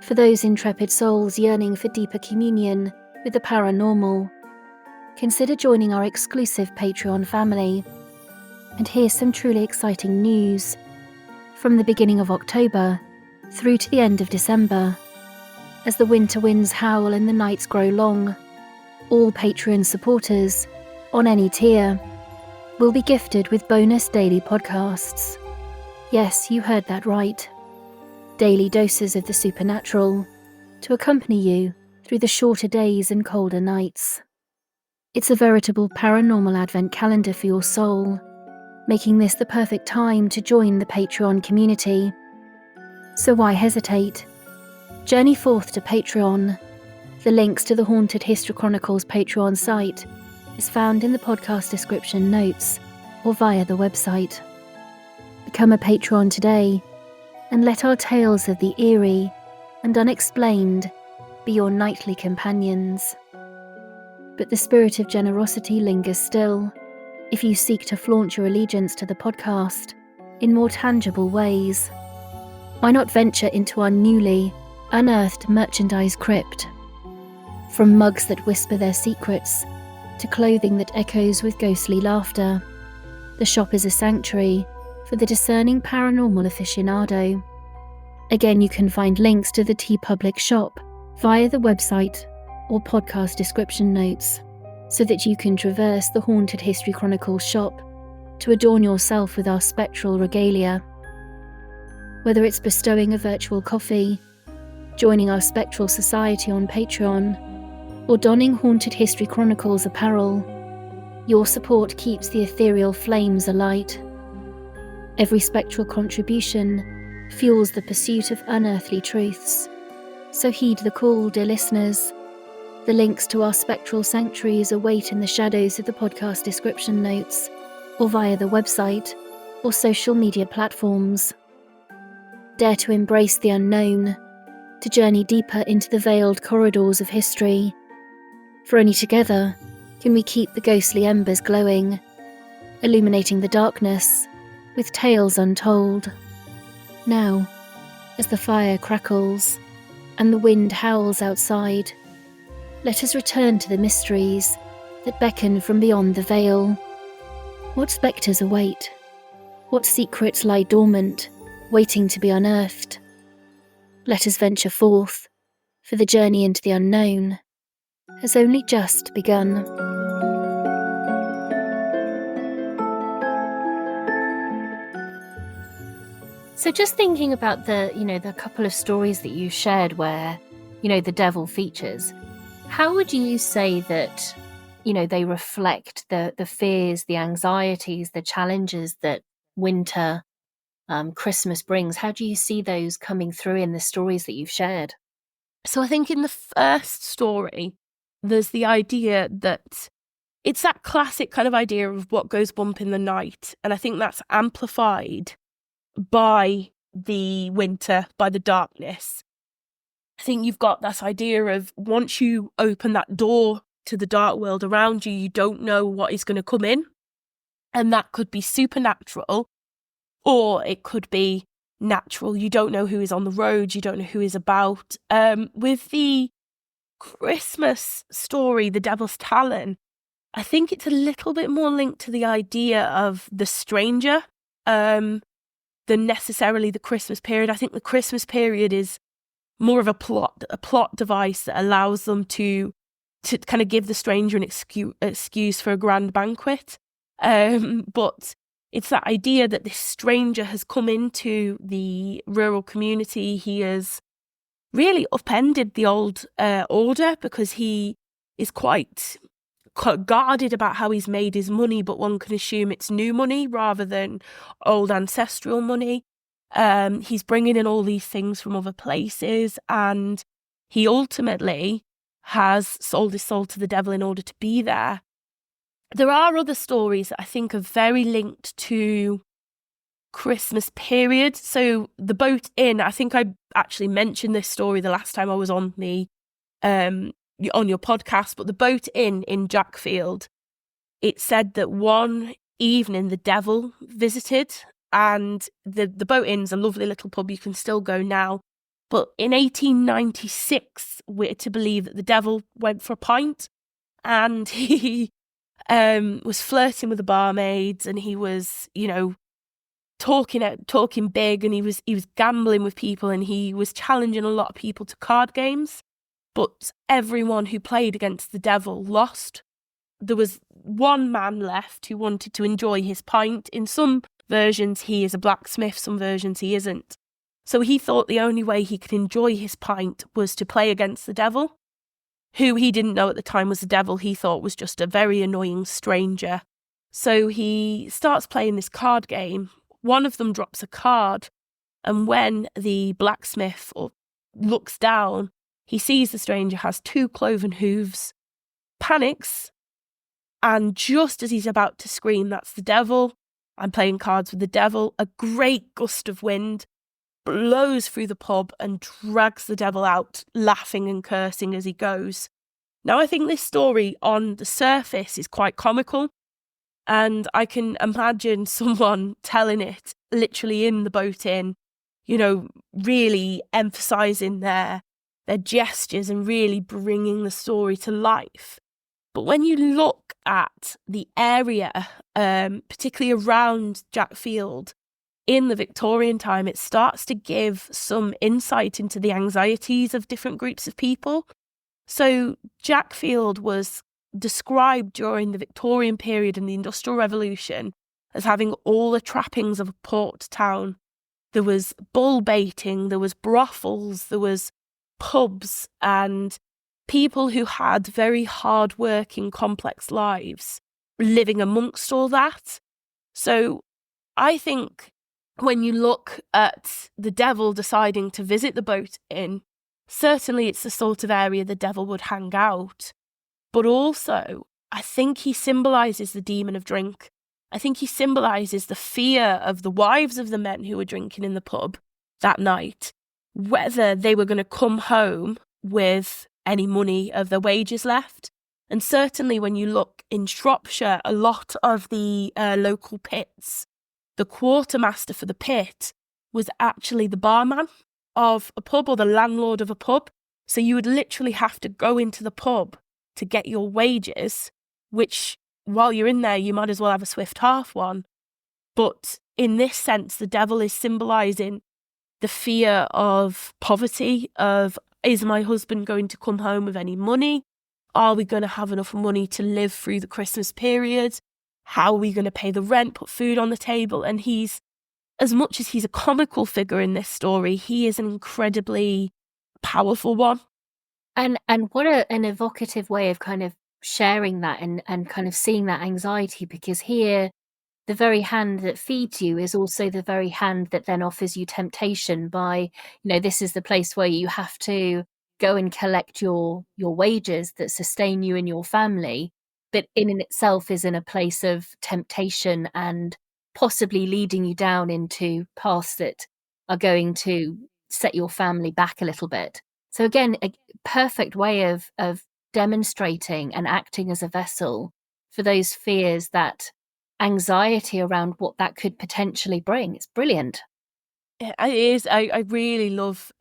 For those intrepid souls yearning for deeper communion with the paranormal, consider joining our exclusive Patreon family. And here's some truly exciting news. From the beginning of October through to the end of December, as the winter winds howl and the nights grow long, all Patreon supporters, on any tier, will be gifted with bonus daily podcasts. Yes, you heard that right. Daily doses of the supernatural to accompany you through the shorter days and colder nights. It's a veritable paranormal advent calendar for your soul, making this the perfect time to join the Patreon community. So why hesitate? Journey forth to Patreon. The links to the Haunted History Chronicles Patreon site is found in the podcast description notes or via the website. Become a Patreon today and let our tales of the eerie and unexplained be your nightly companions. But the spirit of generosity lingers still if you seek to flaunt your allegiance to the podcast in more tangible ways. Why not venture into our newly unearthed merchandise crypt? From mugs that whisper their secrets to clothing that echoes with ghostly laughter, the shop is a sanctuary for the discerning paranormal aficionado. Again, you can find links to the TeePublic shop via the website or podcast description notes, so that you can traverse the Haunted History Chronicles shop to adorn yourself with our spectral regalia. Whether it's bestowing a virtual coffee, joining our spectral society on Patreon, or donning Haunted History Chronicles apparel, your support keeps the ethereal flames alight. Every spectral contribution fuels the pursuit of unearthly truths. So heed the call, dear listeners. The links to our spectral sanctuaries await in the shadows of the podcast description notes, or via the website or social media platforms. Dare to embrace the unknown, to journey deeper into the veiled corridors of history. For only together can we keep the ghostly embers glowing, illuminating the darkness with tales untold. Now, as the fire crackles and the wind howls outside, let us return to the mysteries that beckon from beyond the veil. What spectres await? What secrets lie dormant, waiting to be unearthed? Let us venture forth, for the journey into the unknown has only just begun. So just thinking about the couple of stories that you shared where, the devil features, how would you say that, they reflect the fears, the anxieties, the challenges that winter, Christmas brings? How do you see those coming through in the stories that you've shared? So I think in the first story, there's the idea that it's that classic kind of idea of what goes bump in the night. And I think that's amplified by the winter, by the darkness. I think you've got this idea of once you open that door to the dark world around you, you don't know what is going to come in. And that could be supernatural, or it could be natural. You don't know who is on the road. You don't know who is about. With the Christmas story, The Devil's Talon, I think it's a little bit more linked to the idea of the stranger than necessarily the Christmas period. I think the Christmas period is more of a plot device that allows them to kind of give the stranger an excuse for a grand banquet. But it's that idea that this stranger has come into the rural community. He has really upended the old order because he is quite guarded about how he's made his money, but one can assume it's new money rather than old ancestral money. He's bringing in all these things from other places, and he ultimately has sold his soul to the devil in order to be there. There are other stories that I think are very linked to Christmas period. So the boat inn, I think I actually mentioned this story the last time I was on on your podcast, but the boat inn in Jackfield, it said that one evening the devil visited, and the boat inn's a lovely little pub. You can still go now. But in 1896, we're to believe that the devil went for a pint, and he was flirting with the barmaids, and he was, talking big, and he was gambling with people, and he was challenging a lot of people to card games. But everyone who played against the devil lost. There was one man left who wanted to enjoy his pint. In some versions, he is a blacksmith, some versions he isn't. So he thought the only way he could enjoy his pint was to play against the devil, who he didn't know at the time was the devil. He thought was just a very annoying stranger. So he starts playing this card game. One of them drops a card, and when the blacksmith looks down, he sees the stranger has 2 cloven hooves, panics, and just as he's about to scream, "That's the devil, I'm playing cards with the devil," a great gust of wind blows through the pub and drags the devil out, laughing and cursing as he goes. Now, I think this story on the surface is quite comical, and I can imagine someone telling it literally in the boat inn, really emphasising their gestures and really bringing the story to life. But when you look at the area, particularly around Jackfield, in the Victorian time, it starts to give some insight into the anxieties of different groups of people. So Jackfield was described during the Victorian period and the Industrial Revolution as having all the trappings of a port town. There was bull baiting, there was brothels, there was pubs, and people who had very hard-working, complex lives living amongst all that. So I think when you look at the devil deciding to visit the boat inn, certainly it's the sort of area the devil would hang out. But also, I think he symbolises the demon of drink. I think he symbolises the fear of the wives of the men who were drinking in the pub that night, whether they were going to come home with any money of their wages left. And certainly when you look in Shropshire, a lot of the local pits, the quartermaster for the pit was actually the barman of a pub or the landlord of a pub. So you would literally have to go into the pub to get your wages, which while you're in there, you might as well have a swift half one. But in this sense, the devil is symbolising the fear of poverty, of is my husband going to come home with any money? Are we going to have enough money to live through the Christmas period? How are we going to pay the rent, put food on the table? And he's, as much as he's a comical figure in this story, he is an incredibly powerful one. And what an evocative way of kind of sharing that and kind of seeing that anxiety, because here the very hand that feeds you is also the very hand that then offers you temptation by, this is the place where you have to go and collect your wages that sustain you and your family, but in itself is in a place of temptation and possibly leading you down into paths that are going to set your family back a little bit. So again, a perfect way of demonstrating and acting as a vessel for those fears, that anxiety around what that could potentially bring. It's brilliant. It is. I really love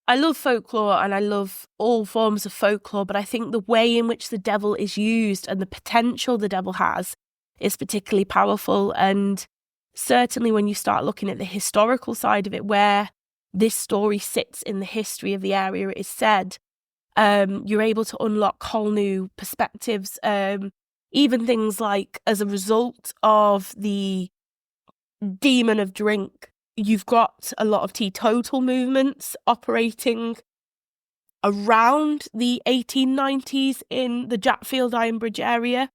I love folklore and I love all forms of folklore, but I think the way in which the devil is used and the potential the devil has is particularly powerful. And certainly when you start looking at the historical side of it, where this story sits in the history of the area, it is said, you're able to unlock whole new perspectives. Even things like, as a result of the demon of drink, you've got a lot of teetotal movements operating around the 1890s in the Japfield Ironbridge area.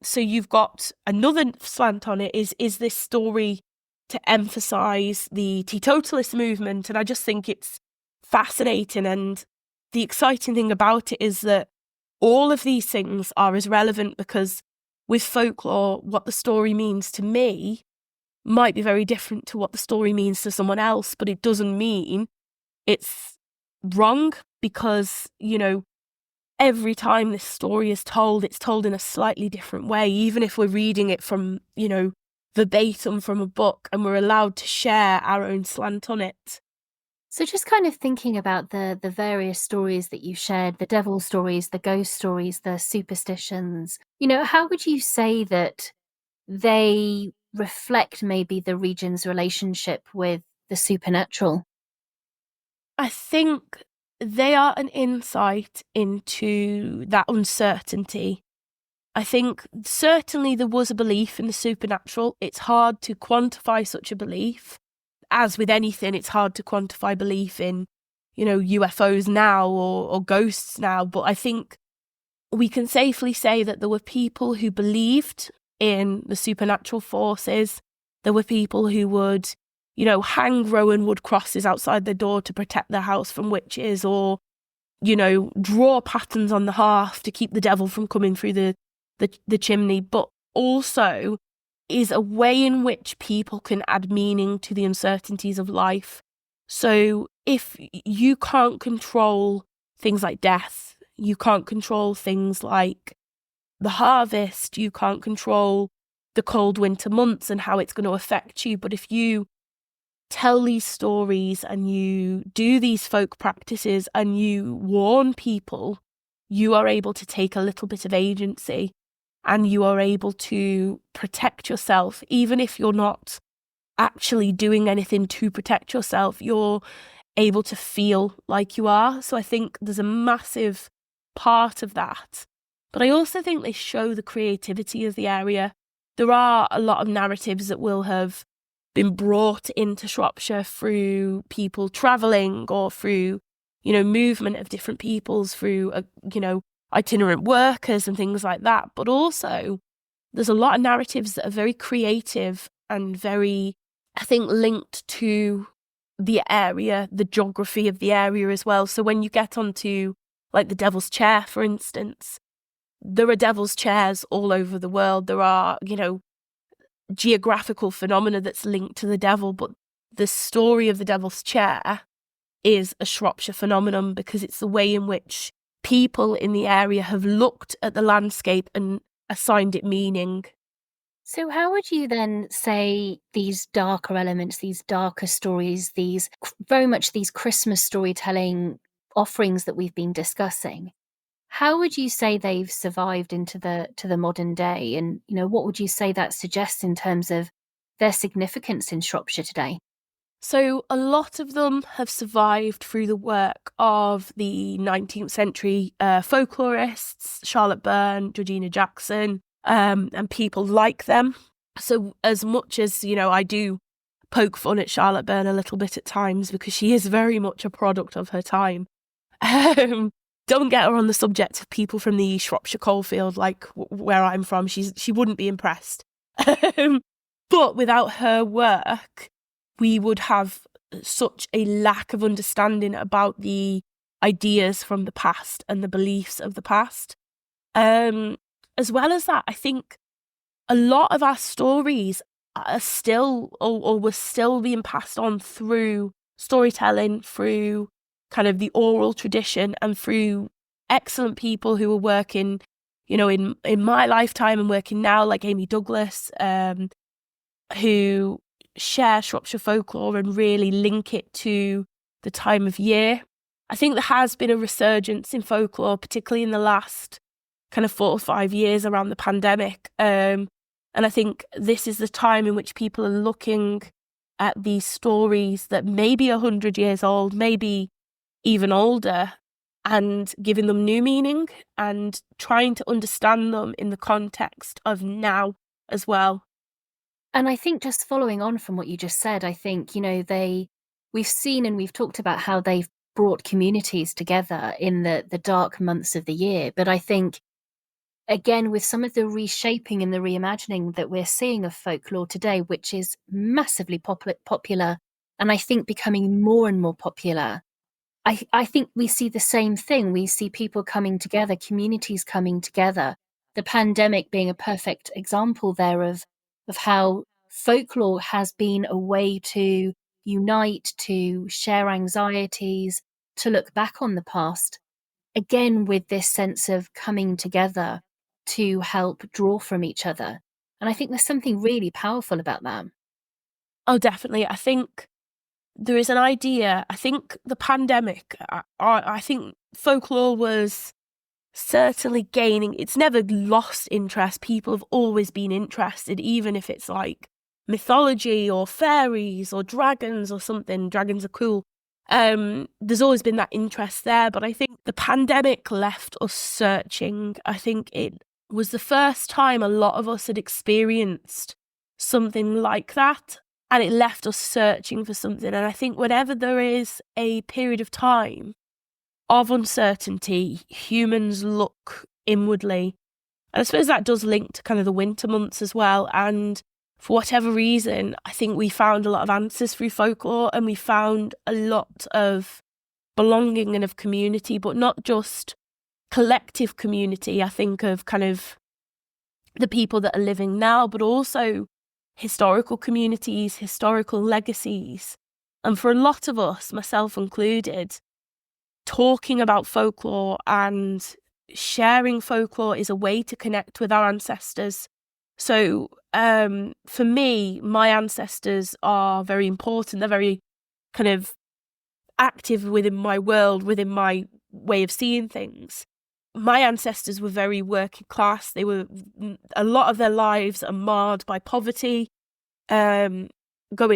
So you've got another slant on it, is this story to emphasise the teetotalist movement. And I just think it's fascinating. And the exciting thing about it is that all of these things are as relevant, because with folklore, what the story means to me might be very different to what the story means to someone else, but it doesn't mean it's wrong, because, every time this story is told, it's told in a slightly different way, even if we're reading it from, verbatim from a book, and we're allowed to share our own slant on it. So just kind of thinking about the various stories that you shared, the devil stories, the ghost stories, the superstitions, how would you say that they reflect maybe the region's relationship with the supernatural? I think they are an insight into that uncertainty. I think certainly there was a belief in the supernatural. It's hard to quantify such a belief. As with anything, it's hard to quantify belief in, UFOs now or ghosts now. But I think we can safely say that there were people who believed in the supernatural forces. There were people who would, hang rowan wood crosses outside their door to protect their house from witches, or, draw patterns on the hearth to keep the devil from coming through the chimney. But also is a way in which people can add meaning to the uncertainties of life. So if you can't control things like death, you can't control things like the harvest, you can't control the cold winter months and how it's going to affect you. But if you tell these stories and you do these folk practices and you warn people, you are able to take a little bit of agency. And you are able to protect yourself, even if you're not actually doing anything to protect yourself, you're able to feel like you are. So I think there's a massive part of that. But I also think they show the creativity of the area. There are a lot of narratives that will have been brought into Shropshire through people travelling or through, movement of different peoples, through, itinerant workers and things like that. But also there's a lot of narratives that are very creative and very, I think, linked to the area, the geography of the area as well. So when you get onto like the Devil's Chair, for instance, there are devil's chairs all over the world. There are, geographical phenomena that's linked to the devil, but the story of the Devil's Chair is a Shropshire phenomenon because it's the way in which people in the area have looked at the landscape and assigned it meaning. So how would you then say these darker elements, these darker stories, these very much these Christmas storytelling offerings that we've been discussing, how would you say they've survived into the modern day? And, what would you say that suggests in terms of their significance in Shropshire today? So a lot of them have survived through the work of the 19th century folklorists, Charlotte Byrne, Georgina Jackson, and people like them. So as much as, I do poke fun at Charlotte Byrne a little bit at times because she is very much a product of her time. Don't get her on the subject of people from the Shropshire coalfield, like where I'm from. She wouldn't be impressed. But without her work, we would have such a lack of understanding about the ideas from the past and the beliefs of the past. As well as that, I think a lot of our stories are still or were still being passed on through storytelling, through kind of the oral tradition, and through excellent people who were working, in my lifetime and working now, like Amy Douglas, who share Shropshire folklore and really link it to the time of year. I think there has been a resurgence in folklore, particularly in the last kind of 4 or 5 years around the pandemic. And I think this is the time in which people are looking at these stories that may be 100 years old, maybe even older, and giving them new meaning and trying to understand them in the context of now as well. And I think just following on from what you just said, I think, we've seen and we've talked about how they've brought communities together in the dark months of the year. But I think, again, with some of the reshaping and the reimagining that we're seeing of folklore today, which is massively popular, and I think becoming more and more popular, I think we see the same thing. We see people coming together, communities coming together. The pandemic being a perfect example there of how folklore has been a way to unite, to share anxieties, to look back on the past, again, with this sense of coming together to help draw from each other. And I think there's something really powerful about that. Oh, definitely. I think there is an idea. I think the pandemic, I think folklore was certainly gaining. It's never lost interest. People have always been interested, even if it's like mythology or fairies or dragons or something. Dragons are cool. There's always been that interest there. But I think the pandemic left us searching. I think it was the first time a lot of us had experienced something like that. And it left us searching for something. And I think whenever there is a period of time of uncertainty, humans look inwardly. And I suppose that does link to kind of the winter months as well. And for whatever reason, I think we found a lot of answers through folklore, and we found a lot of belonging and of community, but not just collective community. I think of kind of the people that are living now, but also historical communities, historical legacies. And for a lot of us, myself included, talking about folklore and sharing folklore is a way to connect with our ancestors. So for me, my ancestors are very important. They're very kind of active within my world, within my way of seeing things. My ancestors were very working class. A lot of their lives are marred by poverty, going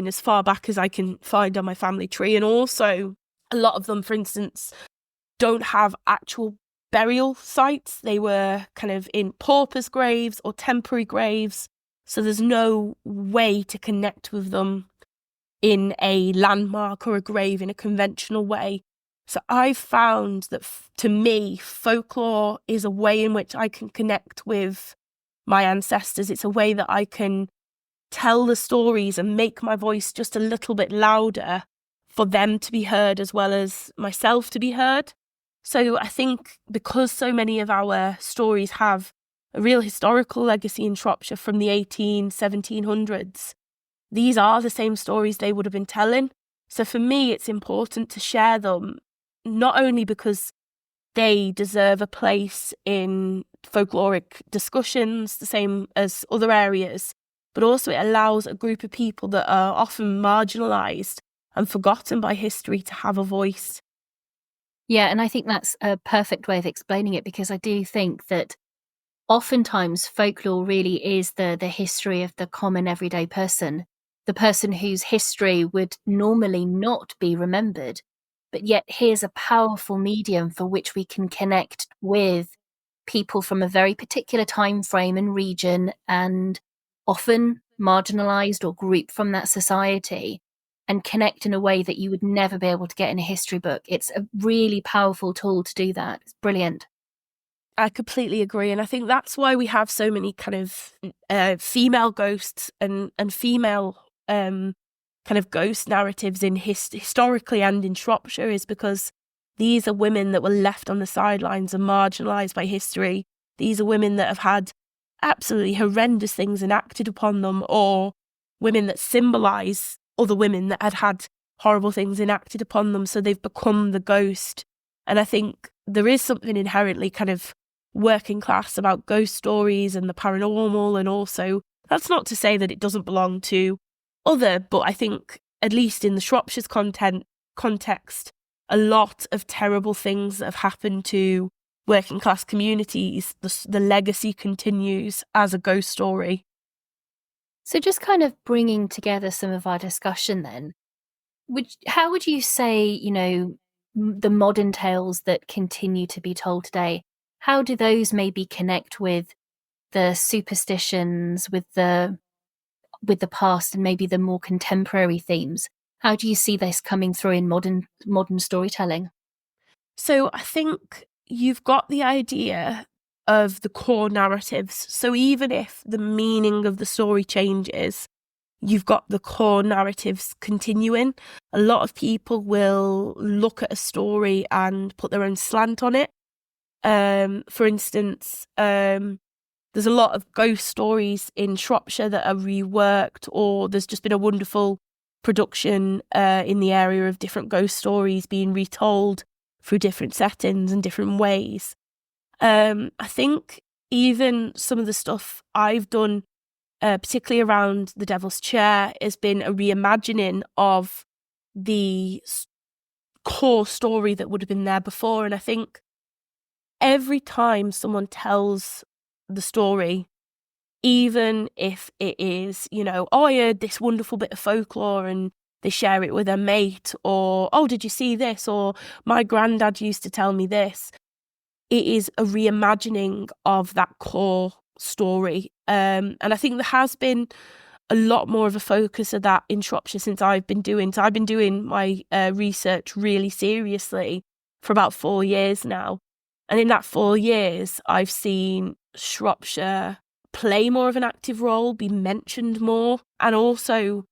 as far back as I can find on my family tree. And also a lot of them, for instance, don't have actual burial sites. They were kind of in paupers' graves or temporary graves. So there's no way to connect with them in a landmark or a grave in a conventional way. So I've found that to me, folklore is a way in which I can connect with my ancestors. It's a way that I can tell the stories and make my voice just a little bit louder for them to be heard as well as myself to be heard. So I think because so many of our stories have a real historical legacy in Shropshire from the 1700s, these are the same stories they would have been telling. So for me, it's important to share them, not only because they deserve a place in folkloric discussions, the same as other areas, but also it allows a group of people that are often marginalised and forgotten by history to have a voice. Yeah, and I think that's a perfect way of explaining it, because I do think that oftentimes folklore really is the history of the common everyday person, the person whose history would normally not be remembered. But yet here's a powerful medium for which we can connect with people from a very particular time frame and region, and often marginalized or grouped from that society, and connect in a way that you would never be able to get in a history book. It's a really powerful tool to do that. It's brilliant. I completely agree. And I think that's why we have so many kind of female ghosts and female kind of ghost narratives in historically and in Shropshire, is because these are women that were left on the sidelines and marginalised by history. These are women that have had absolutely horrendous things enacted upon them, or women that symbolise other women that had had horrible things enacted upon them. So they've become the ghost. And I think there is something inherently kind of working class about ghost stories and the paranormal, and also that's not to say that it doesn't belong to other, but I think at least in the Shropshire's context, a lot of terrible things that have happened to working class communities, the legacy continues as a ghost story. So just kind of bringing together some of our discussion then, how would you say, the modern tales that continue to be told today, how do those maybe connect with the superstitions, with the past, and maybe the more contemporary themes? How do you see this coming through in modern storytelling? So I think you've got the idea of the core narratives. So even if the meaning of the story changes, you've got the core narratives continuing. A lot of people will look at a story and put their own slant on it. For instance, there's a lot of ghost stories in Shropshire that are reworked, or there's just been a wonderful production in the area of different ghost stories being retold through different settings and different ways. I think even some of the stuff I've done, particularly around the Devil's Chair, has been a reimagining of the core story that would have been there before. And I think every time someone tells the story, even if it is, oh, I heard this wonderful bit of folklore, and they share it with a mate, or, oh, did you see this? Or my granddad used to tell me this. It is a reimagining of that core story. And I think there has been a lot more of a focus of that in Shropshire since I've been doing. So I've been doing my research really seriously for about 4 years now. And in that 4 years, I've seen Shropshire play more of an active role, be mentioned more, and also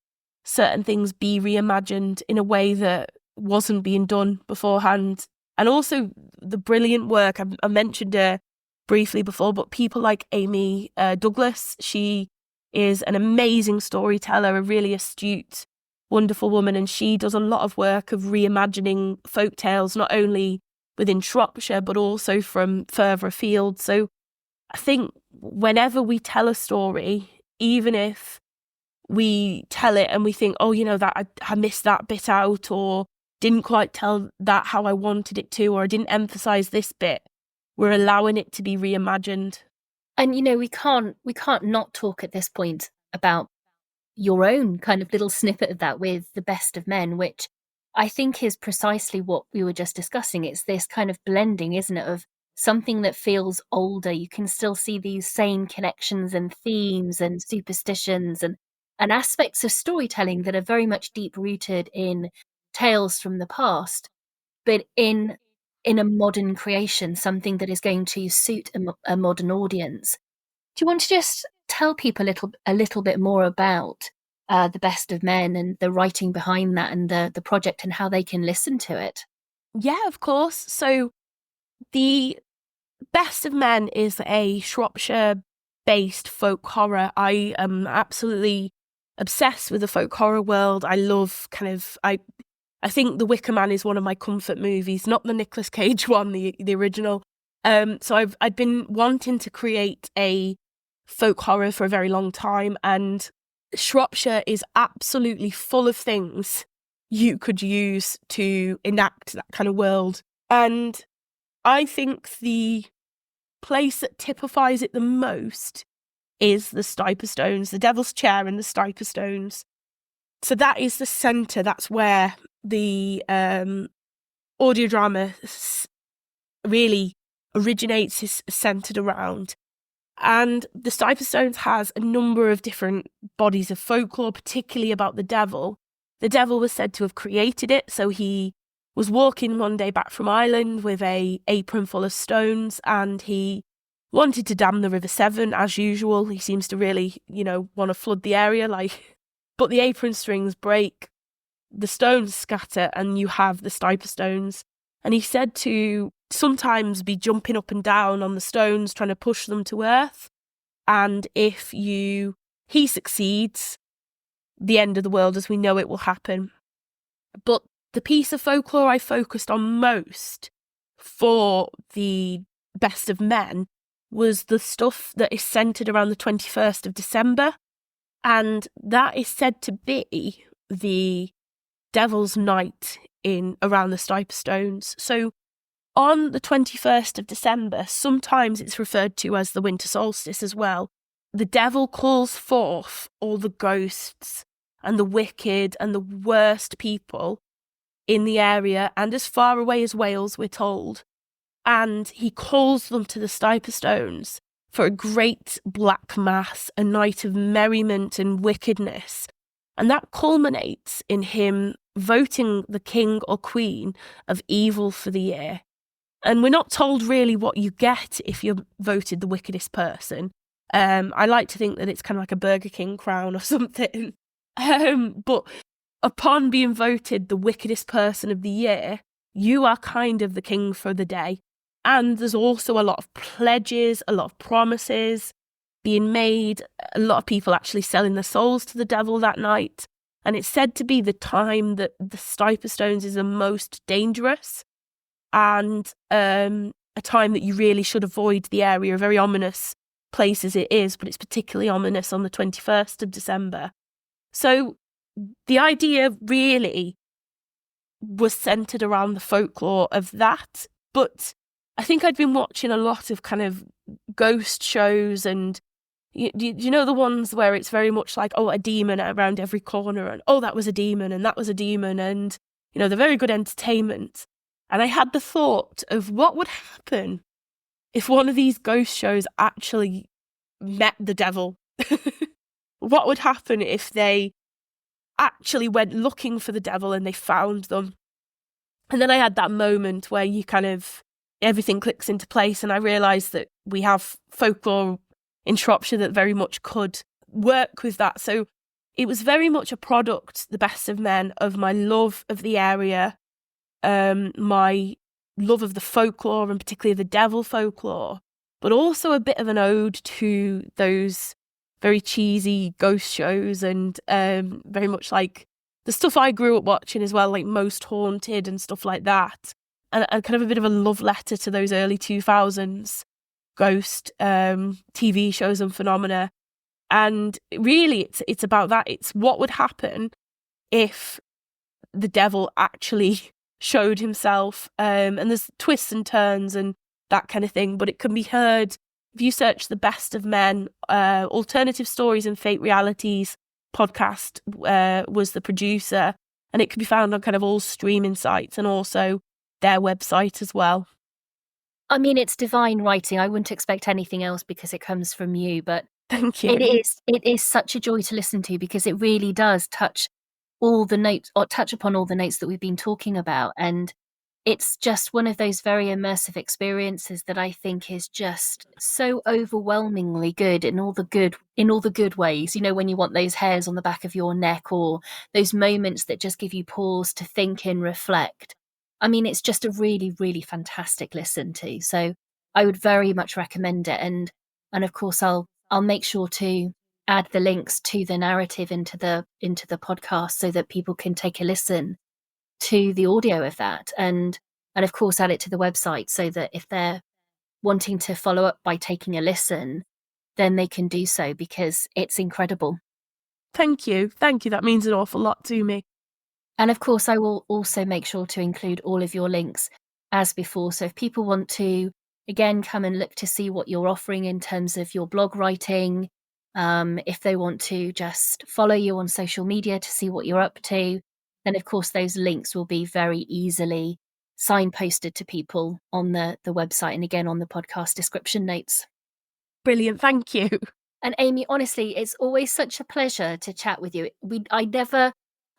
certain things be reimagined in a way that wasn't being done beforehand. And also the brilliant work, I mentioned her briefly before, but people like Amy Douglas, she is an amazing storyteller, a really astute, wonderful woman, and she does a lot of work of reimagining folk tales, not only within Shropshire, but also from further afield. So I think whenever we tell a story, even if we tell it and we think, oh, that I missed that bit out, or didn't quite tell that how I wanted it to, or I didn't emphasize this bit, we're allowing it to be reimagined. And we can't not talk at this point about your own kind of little snippet of that with The Best of Men, which I think is precisely what we were just discussing. It's this kind of blending, isn't it, of something that feels older. You can still see these same connections and themes and superstitions and aspects of storytelling that are very much deep rooted in tales from the past, but in a modern creation, something that is going to suit a modern audience. Do you want to just tell people a little bit more about The Best of Men and the writing behind that, and the project, and how they can listen to it? Yeah, of course. So The Best of Men is a Shropshire-based folk horror. I am absolutely obsessed with the folk horror world. I love I think The Wicker Man is one of my comfort movies, not the Nicolas Cage one, the original. So I'd been wanting to create a folk horror for a very long time, and Shropshire is absolutely full of things you could use to enact that kind of world. And I think the place that typifies it the most is the Stiper Stones, the Devil's Chair and the Stiper Stones. So that is the centre. That's where the audio drama really originates, is centred around. And the Stiper Stones has a number of different bodies of folklore, particularly about the devil. The devil was said to have created it. So he was walking one day back from Ireland with a apron full of stones, and he wanted to dam the River Severn as usual. He seems to really, want to flood the area, but the apron strings break, the stones scatter, and you have the Stiper Stones. And he's said to sometimes be jumping up and down on the stones, trying to push them to earth. And if he succeeds, the end of the world as we know it will happen. But the piece of folklore I focused on most for the Best of Men was the stuff that is centred around the 21st of December. And that is said to be the Devil's Night around the Stiper Stones. So on the 21st of December, sometimes it's referred to as the winter solstice as well, the devil calls forth all the ghosts and the wicked and the worst people in the area and as far away as Wales, we're told. And he calls them to the Stiper Stones for a great black mass, a night of merriment and wickedness. And that culminates in him voting the king or queen of evil for the year. And we're not told really what you get if you're voted the wickedest person. I like to think that it's kind of like a Burger King crown or something. But upon being voted the wickedest person of the year, you are kind of the king for the day. And there's also a lot of pledges, a lot of promises being made, a lot of people actually selling their souls to the devil that night. And it's said to be the time that the Stiper Stones is the most dangerous, and a time that you really should avoid the area. A very ominous place as it is, but it's particularly ominous on the 21st of December. So the idea really was centred around the folklore of that. But I think I'd been watching a lot of kind of ghost shows, and you know the ones where it's very much like, oh, a demon around every corner, and oh, that was a demon, and that was a demon, and they're very good entertainment. And I had the thought of what would happen if one of these ghost shows actually met the devil. What would happen if they actually went looking for the devil and they found them? And then I had that moment where everything clicks into place, and I realised that we have folklore in Shropshire that very much could work with that. So it was very much a product, the Best of Men, of my love of the area, my love of the folklore, and particularly the devil folklore, but also a bit of an ode to those very cheesy ghost shows, and very much like the stuff I grew up watching as well, like Most Haunted and stuff like that. And kind of a bit of a love letter to those early 2000s ghost TV shows and phenomena. And really, it's about that. It's what would happen if the devil actually showed himself. And there's twists and turns and that kind of thing. But it can be heard if you search the Best of Men, Alternative Stories and Fake Realities podcast was the producer. And it can be found on kind of all streaming sites and also their website as well. I mean, it's divine writing. I wouldn't expect anything else because it comes from you, but Thank you. It is such a joy to listen to, because it really does touch all the notes, or touch upon all the notes that we've been talking about. And it's just one of those very immersive experiences that I think is just so overwhelmingly good in all the good ways. When you want those hairs on the back of your neck, or those moments that just give you pause to think and reflect. I mean, it's just a really, really fantastic listen to. So I would very much recommend it. And of course, I'll make sure to add the links to the narrative into the podcast so that people can take a listen. to the audio of that, and of course add it to the website so that if they're wanting to follow up by taking a listen, then they can do so, because it's incredible. Thank you. That means an awful lot to me. And of course, I will also make sure to include all of your links as before. So if people want to, again, come and look to see what you're offering in terms of your blog writing, if they want to just follow you on social media to see what you're up to, then of course those links will be very easily signposted to people on the website, and again on the podcast description notes. Brilliant. Thank you. And Amy, honestly, it's always such a pleasure to chat with you.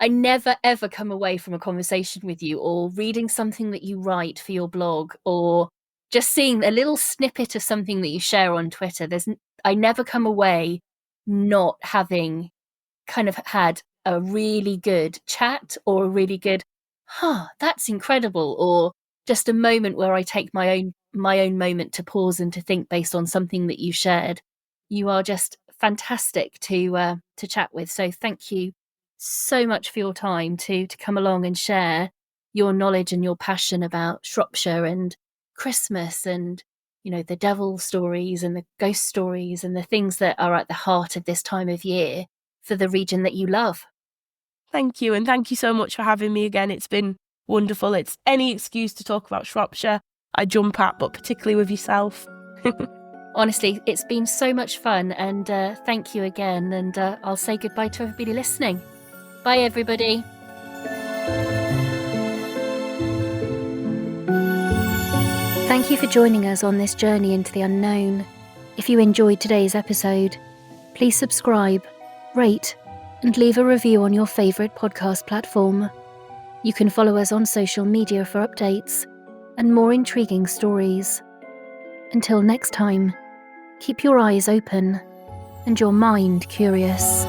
I never ever come away from a conversation with you, or reading something that you write for your blog, or just seeing a little snippet of something that you share on Twitter. I never come away not having kind of had a really good chat, or a really good, that's incredible, or just a moment where I take my own moment to pause and to think based on something that you shared. You are just fantastic to chat with. So thank you so much for your time to come along and share your knowledge and your passion about Shropshire and Christmas, and the devil stories and the ghost stories and the things that are at the heart of this time of year for the region that you love. Thank you. And thank you so much for having me again. It's been wonderful. It's any excuse to talk about Shropshire I jump at, but particularly with yourself. Honestly, it's been so much fun, and thank you again, and I'll say goodbye to everybody listening. Bye, everybody. Thank you for joining us on this journey into the unknown. If you enjoyed today's episode, please subscribe, rate, and leave a review on your favourite podcast platform. You can follow us on social media for updates and more intriguing stories. Until next time, keep your eyes open and your mind curious.